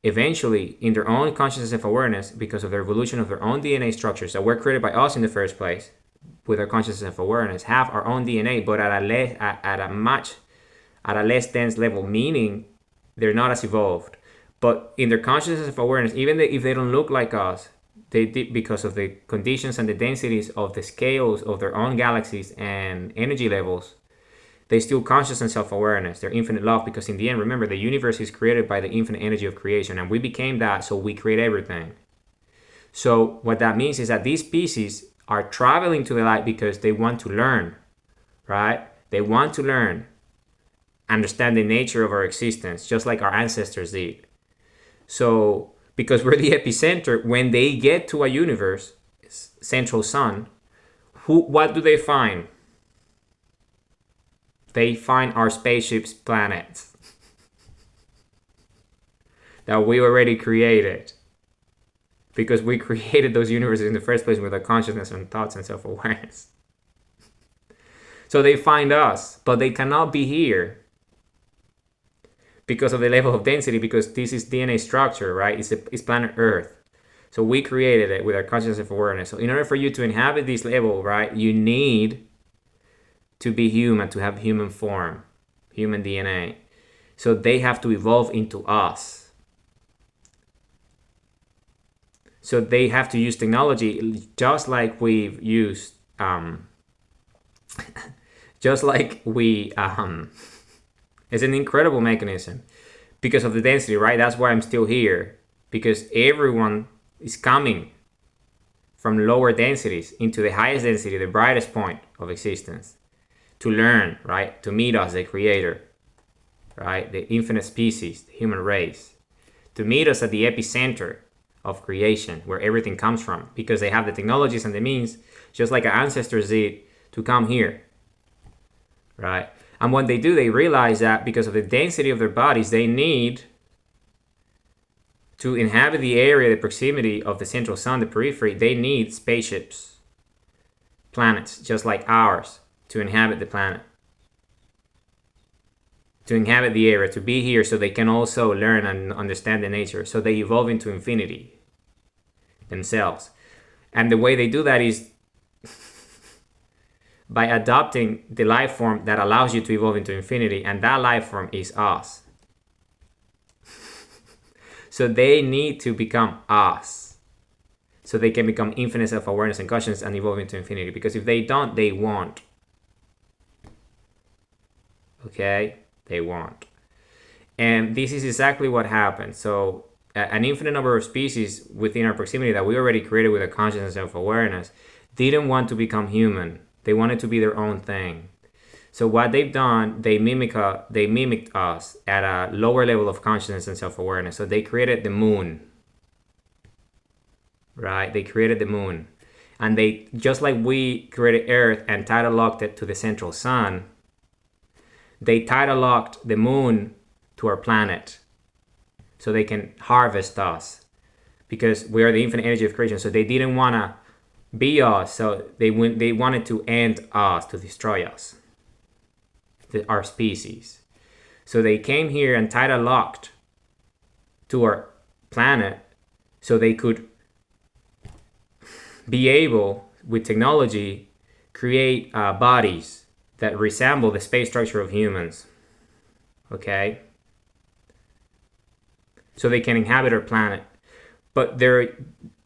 eventually, in their own consciousness and awareness, because of the evolution of their own DNA structures that were created by us in the first place, with our consciousness and awareness, have our own DNA, but at a less dense level, meaning they're not as evolved. But in their consciousness of awareness, even if they don't look like us, they did, because of the conditions and the densities of the scales of their own galaxies and energy levels, they still conscious and self-awareness. They're infinite love, because in the end, remember, the universe is created by the infinite energy of creation, and we became that, so we create everything. So what that means is that these species are traveling to the light because they want to learn, right? They want to learn, understand the nature of our existence, just like our ancestors did. So because we're the epicenter, when they get to a universe, central sun, what do they find? They find our spaceship's planets that we already created, because we created those universes in the first place with our consciousness and thoughts and self-awareness. So they find us, but they cannot be here because of the level of density, because this is DNA structure, right? It's planet Earth. So we created it with our consciousness and awareness. So in order for you to inhabit this level, right, you need to be human, to have human form, human DNA. So they have to evolve into us. So they have to use technology just like we've used, it's an incredible mechanism because of the density, right? That's why I'm still here, because everyone is coming from lower densities into the highest density, the brightest point of existence, to learn, right? To meet us, the creator, right? The infinite species, the human race, to meet us at the epicenter of creation, where everything comes from, because they have the technologies and the means, just like our ancestors did, to come here, right? And when they do, they realize that because of the density of their bodies, they need to inhabit the area, the proximity of the central sun, the periphery. They need spaceships, planets, just like ours, to inhabit the planet, to inhabit the area, to be here, so they can also learn and understand the nature. So they evolve into infinity themselves. And the way they do that is by adopting the life form that allows you to evolve into infinity, and that life form is us. So they need to become us, so they can become infinite self-awareness and consciousness and evolve into infinity, because if they don't, they won't. Okay? They won't. And this is exactly what happens. So an infinite number of species within our proximity that we already created with a consciousness and self-awareness didn't want to become human. They wanted to be their own thing. So what they've done, they mimicked us at a lower level of consciousness and self-awareness. So they created the moon, right? They created the moon. And they, just like we created Earth and tidal locked it to the central sun, they tidal locked the moon to our planet, so they can harvest us, because we are the infinite energy of creation. So they didn't want to be us, so they wanted to end us, to destroy us, our species. So they came here and tidal locked to our planet, so they could be able, with technology, create bodies that resemble the space structure of humans. Okay? So they can inhabit our planet. But they're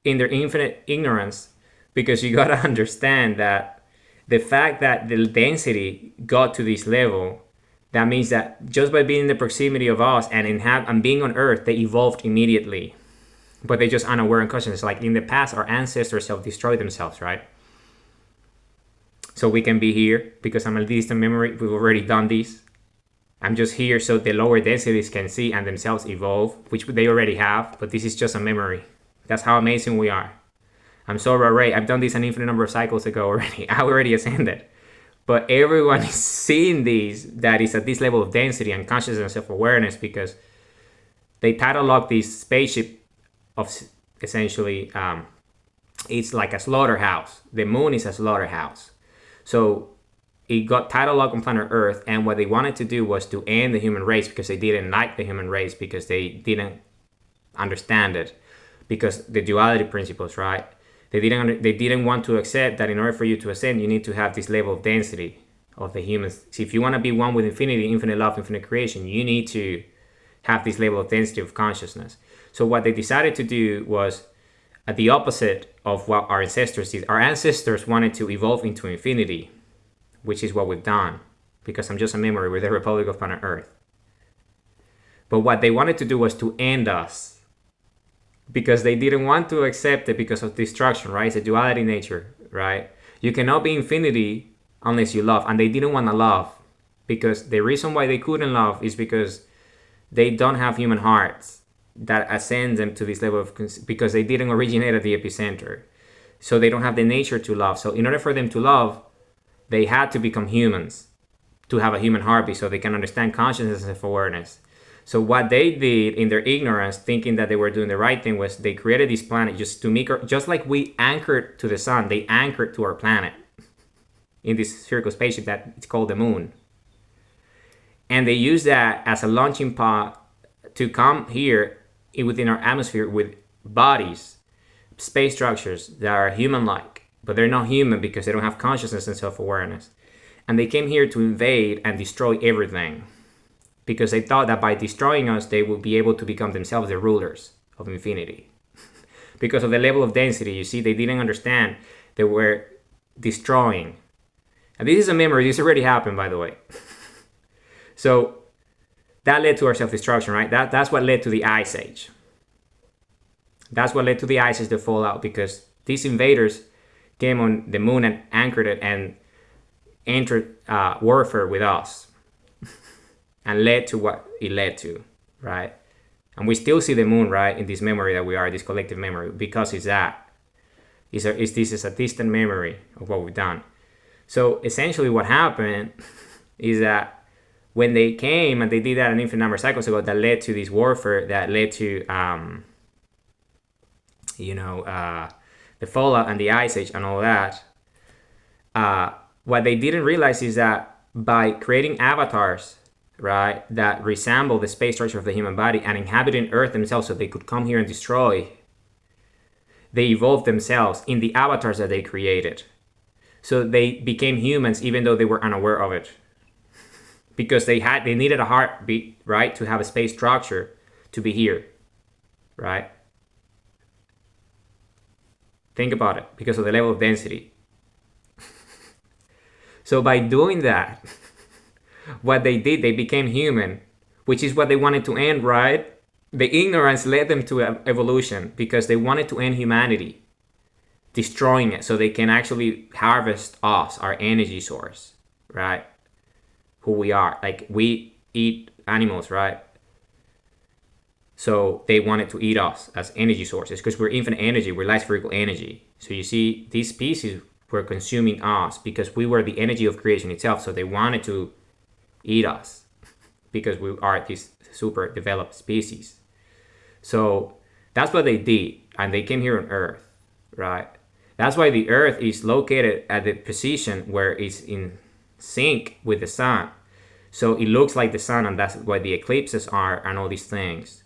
in their infinite ignorance, because you gotta understand that the fact that the density got to this level That means that just by being in the proximity of us and being on Earth, they evolved immediately. But they're just unaware and conscious. Like in the past, our ancestors self-destroyed themselves, right? So we can be here because I'm a distant memory. We've already done this. I'm just here so the lower densities can see and themselves evolve, which they already have, but this is just a memory. That's how amazing we are. I'm so array. I've done this an infinite number of cycles ago already. I already ascended. But everyone is seeing this, that is at this level of density and consciousness and self-awareness, because they catalog this spaceship of essentially, it's like a slaughterhouse. The moon is a slaughterhouse. So it got cataloged on planet Earth, and what they wanted to do was to end the human race because they didn't like the human race, because they didn't understand it, because the duality principles, right? They didn't want to accept that in order for you to ascend, you need to have this level of density of the humans. So if you want to be one with infinity, infinite love, infinite creation, you need to have this level of density of consciousness. So what they decided to do was at the opposite of what our ancestors did. Our ancestors wanted to evolve into infinity, which is what we've done, because I'm just a memory. We're the Republic of Planet Earth. But what they wanted to do was to end us, because they didn't want to accept it because of destruction, right? It's a duality nature, right? You cannot be infinity unless you love. And they didn't want to love, because the reason why they couldn't love is because they don't have human hearts that ascend them to this level of, because they didn't originate at the epicenter. So they don't have the nature to love. So in order for them to love, they had to become humans to have a human heartbeat so they can understand consciousness and self-awareness. So what they did in their ignorance, thinking that they were doing the right thing, was they created this planet just to make, just like we anchored to the sun, they anchored to our planet in this spherical spaceship that it's called the moon. And they use that as a launching pad to come here within our atmosphere with bodies, space structures that are human-like, but they're not human because they don't have consciousness and self-awareness. And they came here to invade and destroy everything, because they thought that by destroying us, they would be able to become themselves the rulers of infinity. Because of the level of density, you see, they didn't understand they were destroying. And this is a memory. This already happened, by the way. So that led to our self-destruction, right? That's what led to the Ice Age. That's what led to the Ice Age, the fallout, because these invaders came on the moon and anchored it and entered warfare with us. And led to what it led to, right? And we still see the moon, right, in this memory that we are, this collective memory, because it's that. This is a distant memory of what we've done. So essentially what happened is that when they came and they did that an infinite number of cycles ago, that led to this warfare, that led to, the fallout and the Ice Age and all that. What they didn't realize is that by creating avatars, right, that resemble the space structure of the human body and inhabiting Earth themselves so they could come here and destroy, they evolved themselves in the avatars that they created. So they became humans even though they were unaware of it. Because they needed a heartbeat, right, to have a space structure to be here, right? Think about it, because of the level of density. So by doing that, what they did, they became human, which is what they wanted to end, right? The ignorance led them to evolution because they wanted to end humanity, destroying it so they can actually harvest us, our energy source, right? Who we are. Like, we eat animals, right? So they wanted to eat us as energy sources because we're infinite energy, we're light spherical energy. So you see, these species were consuming us because we were the energy of creation itself. So they wanted to eat us because we are this super developed species. So that's what they did, and they came here on Earth, right? That's why the Earth is located at the position where it's in sync with the sun. So it looks like the sun, and that's why the eclipses are, and all these things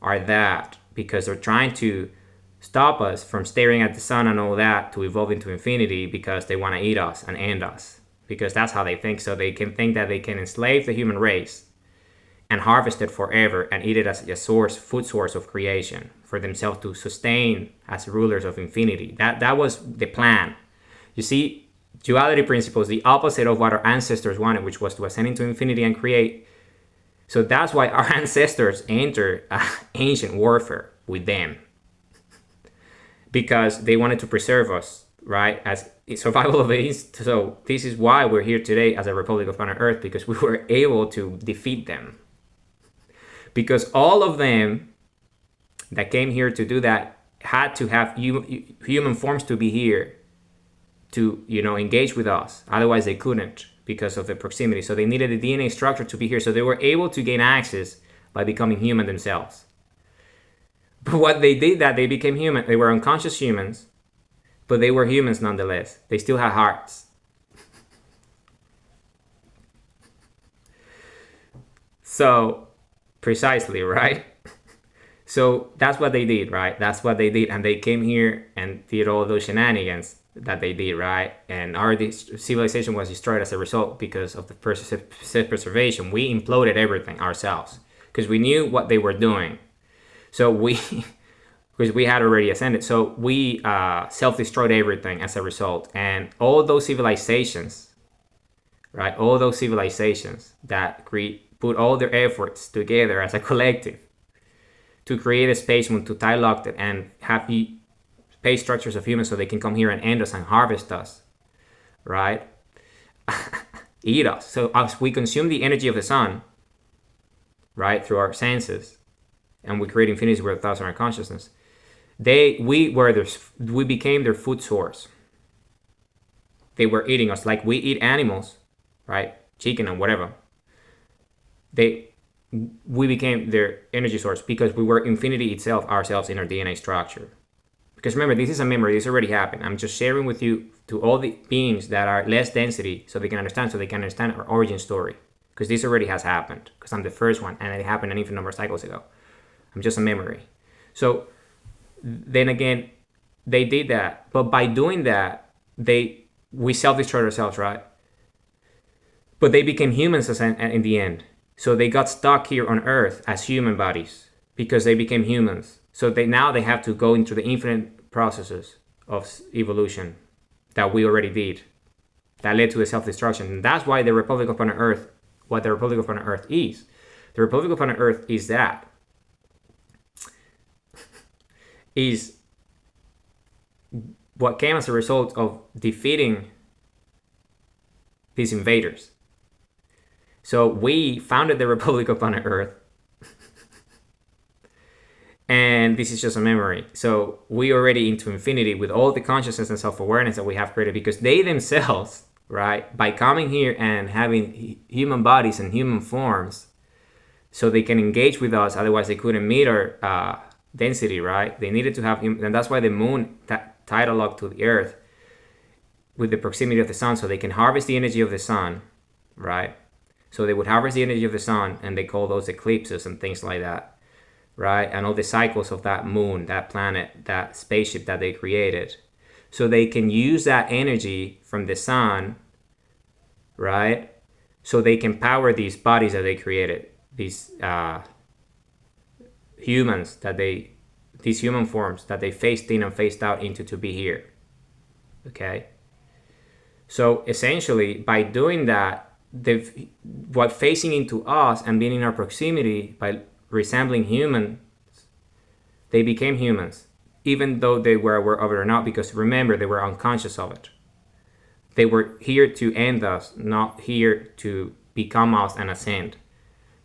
are that, because they're trying to stop us from staring at the sun and all that to evolve into infinity, because they want to eat us and end us. Because that's how they think. So they can think that they can enslave the human race and harvest it forever and eat it as a food source of creation for themselves to sustain as rulers of infinity. That was the plan. You see, Duality principles, the opposite of what our ancestors wanted, which was to ascend into infinity and create. So that's why our ancestors entered ancient warfare with them, because they wanted to preserve us, right? As survival of the. So this is why we're here today as a Republic of Planet Earth, because we were able to defeat them. Because all of them that came here to do that had to have human forms to be here to, engage with us. Otherwise, they couldn't because of the proximity. So they needed the DNA structure to be here. So they were able to gain access by becoming human themselves. But what they did, that they became human. They were unconscious humans, but they were humans nonetheless. They still had hearts. So, precisely, right? So that's what they did, right? That's what they did. And they came here and did all those shenanigans that they did, right? And our civilization was destroyed as a result because of the self-preservation. We imploded everything ourselves because we knew what they were doing. So because we had already ascended. So we self-destroyed everything as a result. And all those civilizations, right? All those civilizations that put all their efforts together as a collective to create a space moon, to tie lock it and have space structures of humans so they can come here and end us and harvest us, right? Eat us. So as we consume the energy of the sun, right, through our senses, and we create infinity with thoughts and our consciousness, we became their food source. They were eating us like we eat animals, right? Chicken and whatever. We became their energy source because we were infinity itself, ourselves, in our DNA structure. Because remember, this is a memory. This already happened. I'm just sharing with you to all the beings that are less density so they can understand our origin story. Because this already has happened. Because I'm the first one, and it happened an infinite number of cycles ago. I'm just a memory. So then again, they did that. But by doing that, we self-destroyed ourselves, right? But they became humans in the end. So they got stuck here on Earth as human bodies because they became humans. So now they have to go into the infinite processes of evolution that we already did that led to the self-destruction. And that's why the Republic of Planet Earth, what the Republic of Planet Earth is. The Republic of Planet Earth is that. Is what came as a result of defeating these invaders. So we founded the Republic of Planet Earth. And this is just a memory. So we already into infinity with all the consciousness and self-awareness that we have created, because they themselves, right, by coming here and having human bodies and human forms, so they can engage with us. Otherwise, they couldn't meet our density, right? They needed to have, and that's why the moon tidal locked to the Earth with the proximity of the sun, so they can harvest the energy of the sun, right? So they would harvest the energy of the sun, and they call those eclipses and things like that, right? And all the cycles of that moon, that planet, that spaceship that they created. So they can use that energy from the sun, right? So they can power these bodies that they created, these humans these human forms that they phased in and phased out into to be here, okay? So essentially, by doing that, what facing into us and being in our proximity by resembling humans, they became humans, even though they were aware of it or not, because remember, they were unconscious of it. They were here to end us, not here to become us and ascend.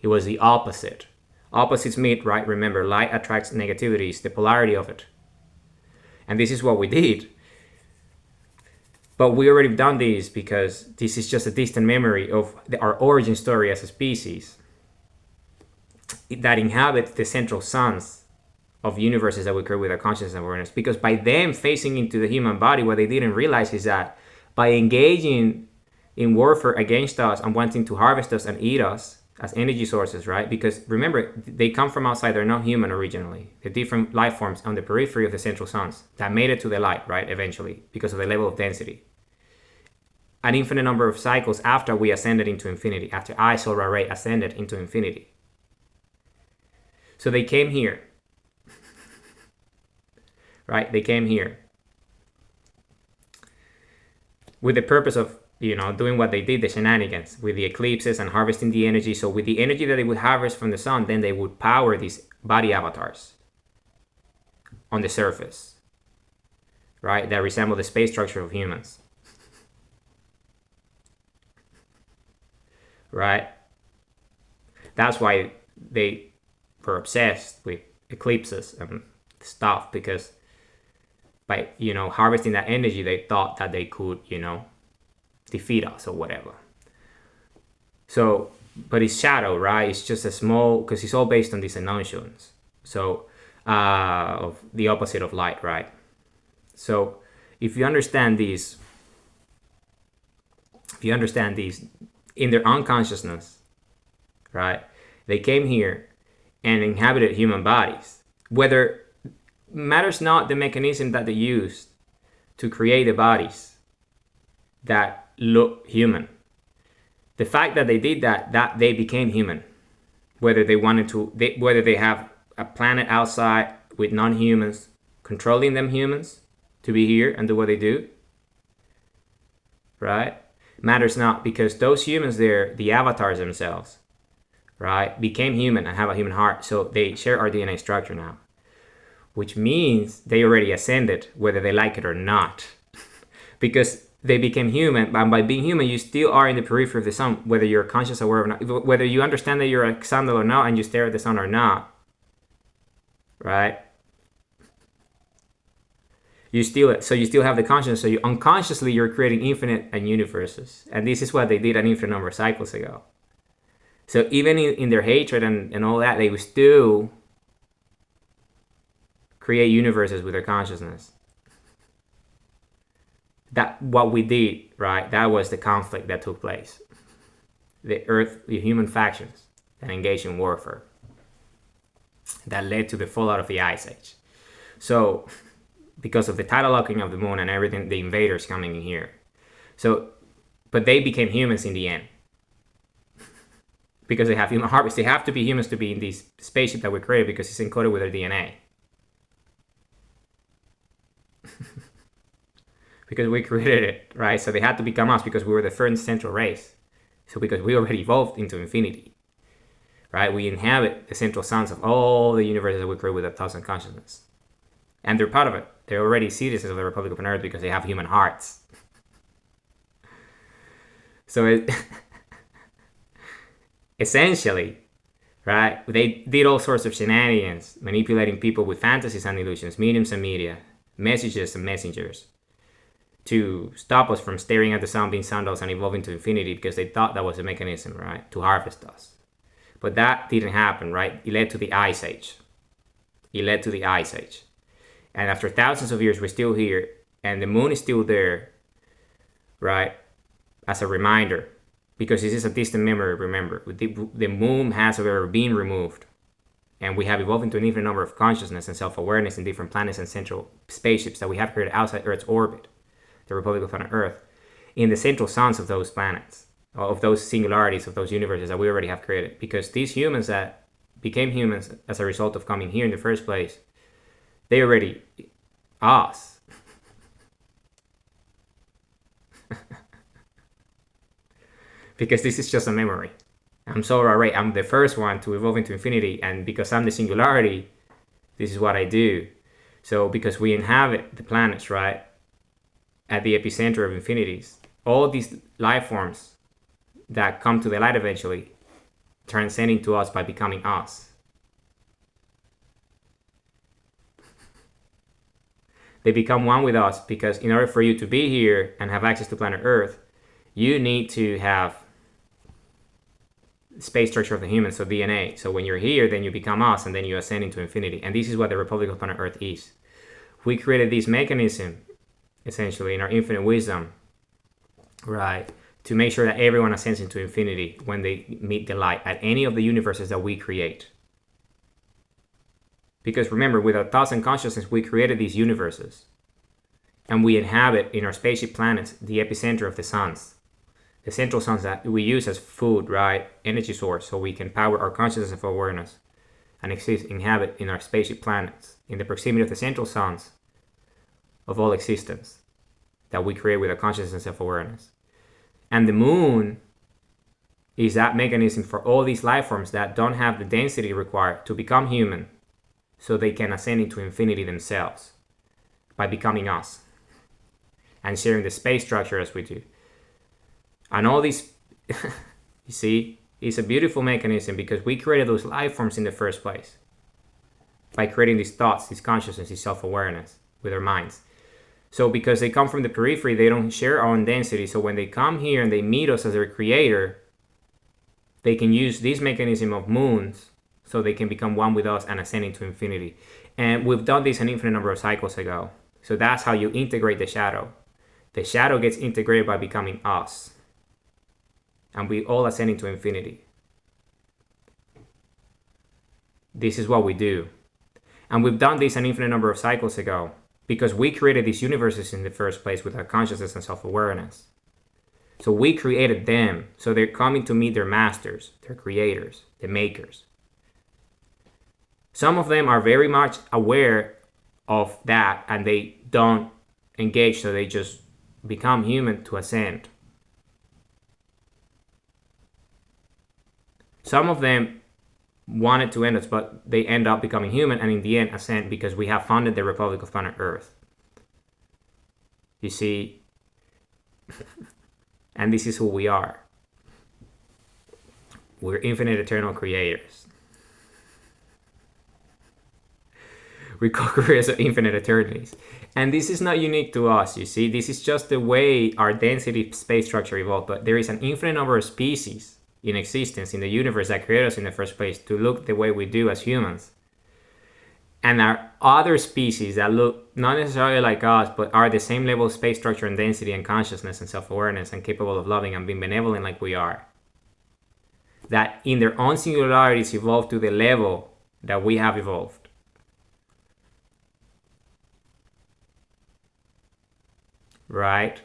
It was the opposite. Opposites meet, right? Remember, light attracts negativity. It's the polarity of it. And this is what we did. But we already done this because this is just a distant memory of our origin story as a species that inhabits the central suns of universes that we create with our consciousness and awareness. Because by them facing into the human body, what they didn't realize is that by engaging in warfare against us and wanting to harvest us and eat us as energy sources, right? Because remember, they come from outside. They're not human originally. They're different life forms on the periphery of the central suns that made it to the light, right? Eventually, because of the level of density. An infinite number of cycles after we ascended into infinity, after I, Solar Ray, ascended into infinity. So they came here, right? They came here. with the purpose of, doing what they did, the shenanigans with the eclipses and harvesting the energy. So with the energy that they would harvest from the sun, then they would power these body avatars on the surface, right, that resemble the space structure of humans, right? That's why they were obsessed with eclipses and stuff, because by, harvesting that energy, they thought that they could, defeat us or whatever. So, but it's shadow, right? It's just a small, because it's all based on these notions. So, of the opposite of light, right? So, if you understand these in their unconsciousness, right? They came here and inhabited human bodies. Whether matters not the mechanism that they used to create the bodies that look human. The fact that they did that they became human. Whether they wanted to, whether they have a planet outside with non-humans controlling them humans to be here and do what they do, right? Matters not, because those humans there, the avatars themselves, right, became human and have a human heart. So they share our DNA structure now, which means they already ascended, whether they like it or not, because they became human. But by being human, you still are in the periphery of the sun, whether you're conscious, aware or not, whether you understand that you're a sandal or not, and you stare at the sun or not, right? You still have the consciousness. So you unconsciously, you're creating infinite and universes, and this is what they did an infinite number of cycles ago. So even in their hatred and all that, they would still create universes with their consciousness. That what we did, right? That was the conflict that took place. The human factions that engaged in warfare that led to the fallout of the Ice Age. So, because of the tidal locking of the moon and everything, the invaders coming in here. So, but they became humans in the end. Because they have human hearts. They have to be humans to be in this spaceship that we created, because it's encoded with their DNA. Because we created it, right? So they had to become us, because we were the first central race. So because we already evolved into infinity, right? We inhabit the central suns of all the universes that we create with 1,000 consciousness. And they're part of it. They're already citizens of the Republic of Earth because they have human hearts. So essentially, right, they did all sorts of shenanigans, manipulating people with fantasies and illusions, mediums and media, messages and messengers, to stop us from staring at the sun, being sundials, and evolving to infinity, because they thought that was a mechanism, right, to harvest us. But that didn't happen, right? It led to the Ice Age. And after thousands of years, we're still here, and the moon is still there, right, as a reminder, because this is a distant memory, remember. The moon has, however, been removed, and we have evolved into an infinite number of consciousness and self-awareness in different planets and central spaceships that we have created outside Earth's orbit, the Republic of Planet Earth, in the central suns of those planets, of those singularities, of those universes that we already have created. Because these humans that became humans as a result of coming here in the first place, they already us. Because this is just a memory. I'm so right. I'm the first one to evolve into infinity, and because I'm the singularity, this is what I do. So because we inhabit the planets, right, at the epicenter of infinities, all these life forms that come to the light eventually transcending to us by becoming us. They become one with us, because in order for you to be here and have access to planet Earth, you need to have space structure of the human, so DNA. So when you're here, then you become us, and then you ascend into infinity. And this is what the Republic of Planet Earth is. We created this mechanism, essentially, in our infinite wisdom, right, to make sure that everyone ascends into infinity when they meet the light at any of the universes that we create. Because remember, with 1,000 consciousness, we created these universes, and we inhabit in our spaceship planets the epicenter of the suns, the central suns that we use as food, right, energy source, so we can power our consciousness of awareness and inhabit in our spaceship planets in the proximity of the central suns of all existence. that we create with our consciousness and self-awareness. And the moon is that mechanism for all these life forms that don't have the density required to become human, so they can ascend into infinity themselves by becoming us and sharing the space structure as we do. And all these, you see, it's a beautiful mechanism because we created those life forms in the first place by creating these thoughts, this consciousness, this self-awareness with our minds. So because they come from the periphery, they don't share our own density. So when they come here and they meet us as their creator, they can use this mechanism of moons so they can become one with us and ascend into infinity. And we've done this an infinite number of cycles ago. So that's how you integrate the shadow. The shadow gets integrated by becoming us. And we all ascend into infinity. This is what we do. And we've done this an infinite number of cycles ago because we created these universes in the first place with our consciousness and self-awareness. So we created them. So they're coming to meet their masters, their creators, the makers. Some of them are very much aware of that and they don't engage, so they just become human to ascend. Some of them wanted to end us, but they end up becoming human and in the end ascend because we have founded the Republic of Planet Earth. You see? And this is who we are. We're infinite eternal creators. We're co-creators of infinite eternities. And this is not unique to us, you see. This is just the way our density space structure evolved. But there is an infinite number of species in existence in the universe that created us in the first place to look the way we do as humans. And there are other species that look not necessarily like us, but are the same level of space structure and density and consciousness and self-awareness and capable of loving and being benevolent like we are. That in their own singularities evolved to the level that we have evolved. Right?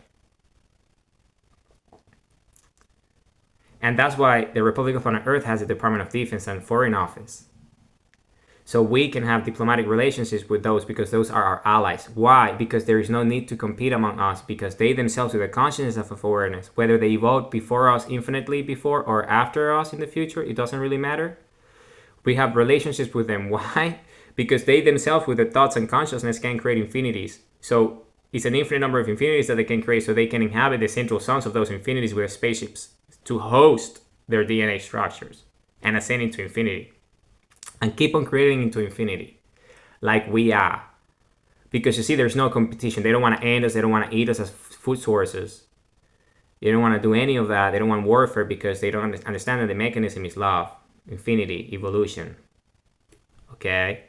And that's why the Republic of Planet Earth has a Department of Defense and Foreign Office. So we can have diplomatic relationships with those because those are our allies. Why? Because there is no need to compete among us because they themselves, with a consciousness of awareness, whether they evolved before us, infinitely before, or after us in the future, it doesn't really matter. We have relationships with them. Why? Because they themselves, with their thoughts and consciousness, can create infinities. So it's an infinite number of infinities that they can create, so they can inhabit the central suns of those infinities with spaceships to host their DNA structures and ascend into infinity. And keep on creating into infinity, like we are. Because you see, there's no competition. They don't want to end us. They don't want to eat us as food sources. They don't want to do any of that. They don't want warfare because they don't understand that the mechanism is love, infinity, evolution. Okay?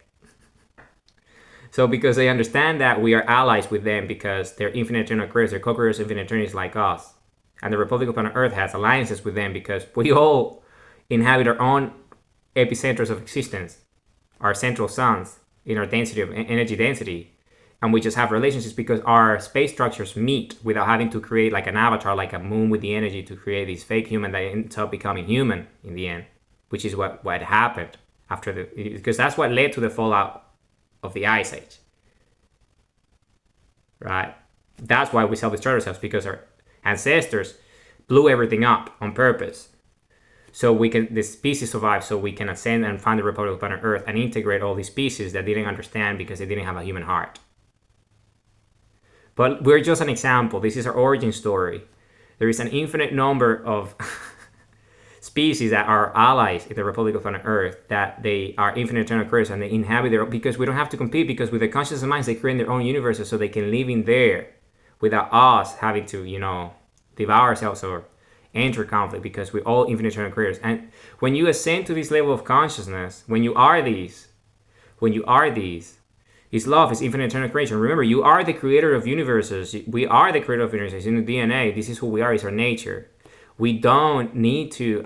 So because they understand that we are allies with them because they're infinite eternal creators, they're co-creators of infinite eternities like us. And the Republic of Planet Earth has alliances with them because we all inhabit our own epicenters of existence, our central suns in our density of energy density, and we just have relationships because our space structures meet without having to create like an avatar, like a moon with the energy to create this fake human that ends up becoming human in the end, which is what happened after because that's what led to the fallout of the Ice Age, right? That's why we self-destroy ourselves, because our ancestors blew everything up on purpose. So the species survive, so we can ascend and find the Republic of Planet Earth and integrate all these species that didn't understand because they didn't have a human heart. But we're just an example. This is our origin story. There is an infinite number of species that are allies in the Republic of Planet Earth, that they are infinite eternal creators and they inhabit their own, because we don't have to compete, because with their conscious minds they create their own universes so they can live in there without us having to, devour ourselves or enter conflict, because we're all infinite eternal creators. And when you ascend to this level of consciousness, when you are these, is love, is infinite eternal creation. Remember, you are the creator of universes. We are the creator of universes in the DNA. This is who we are, it's our nature. We don't need to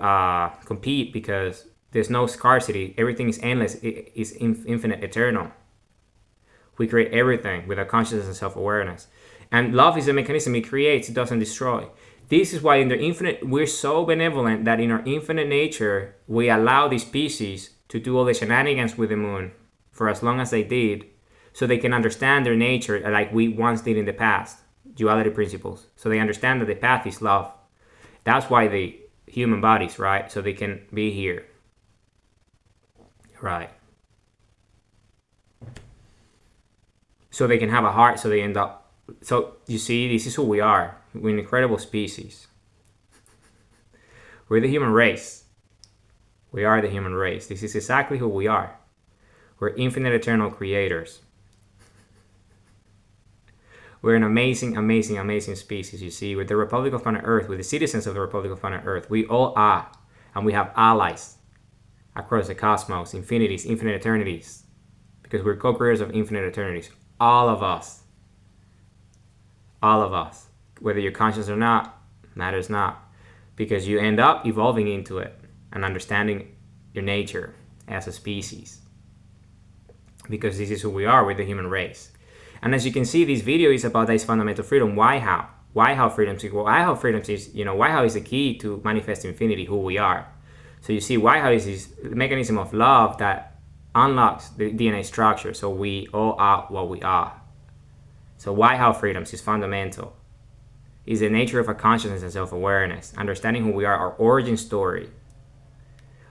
compete because there's no scarcity. Everything is endless, it is infinite, eternal. We create everything with our consciousness and self-awareness. And love is a mechanism. It creates, it doesn't destroy. This is why in the infinite, we're so benevolent that in our infinite nature, we allow these species to do all the shenanigans with the moon for as long as they did, so they can understand their nature like we once did in the past. duality principles. So they understand that the path is love. That's why the human bodies, right? So they can be here, right? So they can have a heart, so they end up. So you see, this is who we are. We're an incredible species. We're the human race. We are the human race. This is exactly who we are. We're infinite eternal creators. We're an amazing, amazing, amazing species, you see. We're the Republic of Planet Earth. We're the citizens of the Republic of Planet Earth. We all are. And we have allies across the cosmos, infinities, infinite eternities. Because we're co-creators of infinite eternities. All of us. All of us. Whether you're conscious or not, matters not. Because you end up evolving into it and understanding your nature as a species. Because this is who we are with the human race. And as you can see, this video is about this fundamental freedom. Why how? Why how freedoms is? Why how freedoms is? Why how is the key to manifest infinity, who we are. So you see, why how is this mechanism of love that unlocks the DNA structure. So we all are what we are. So why how freedoms is fundamental. Is the nature of our consciousness and self-awareness, understanding who we are, our origin story.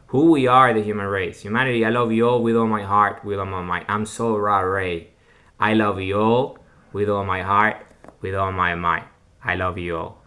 Who we are, the human race. Humanity, I love you all with all my heart, with all my mind. I'm so Ray. I love you all with all my heart, with all my mind. I love you all.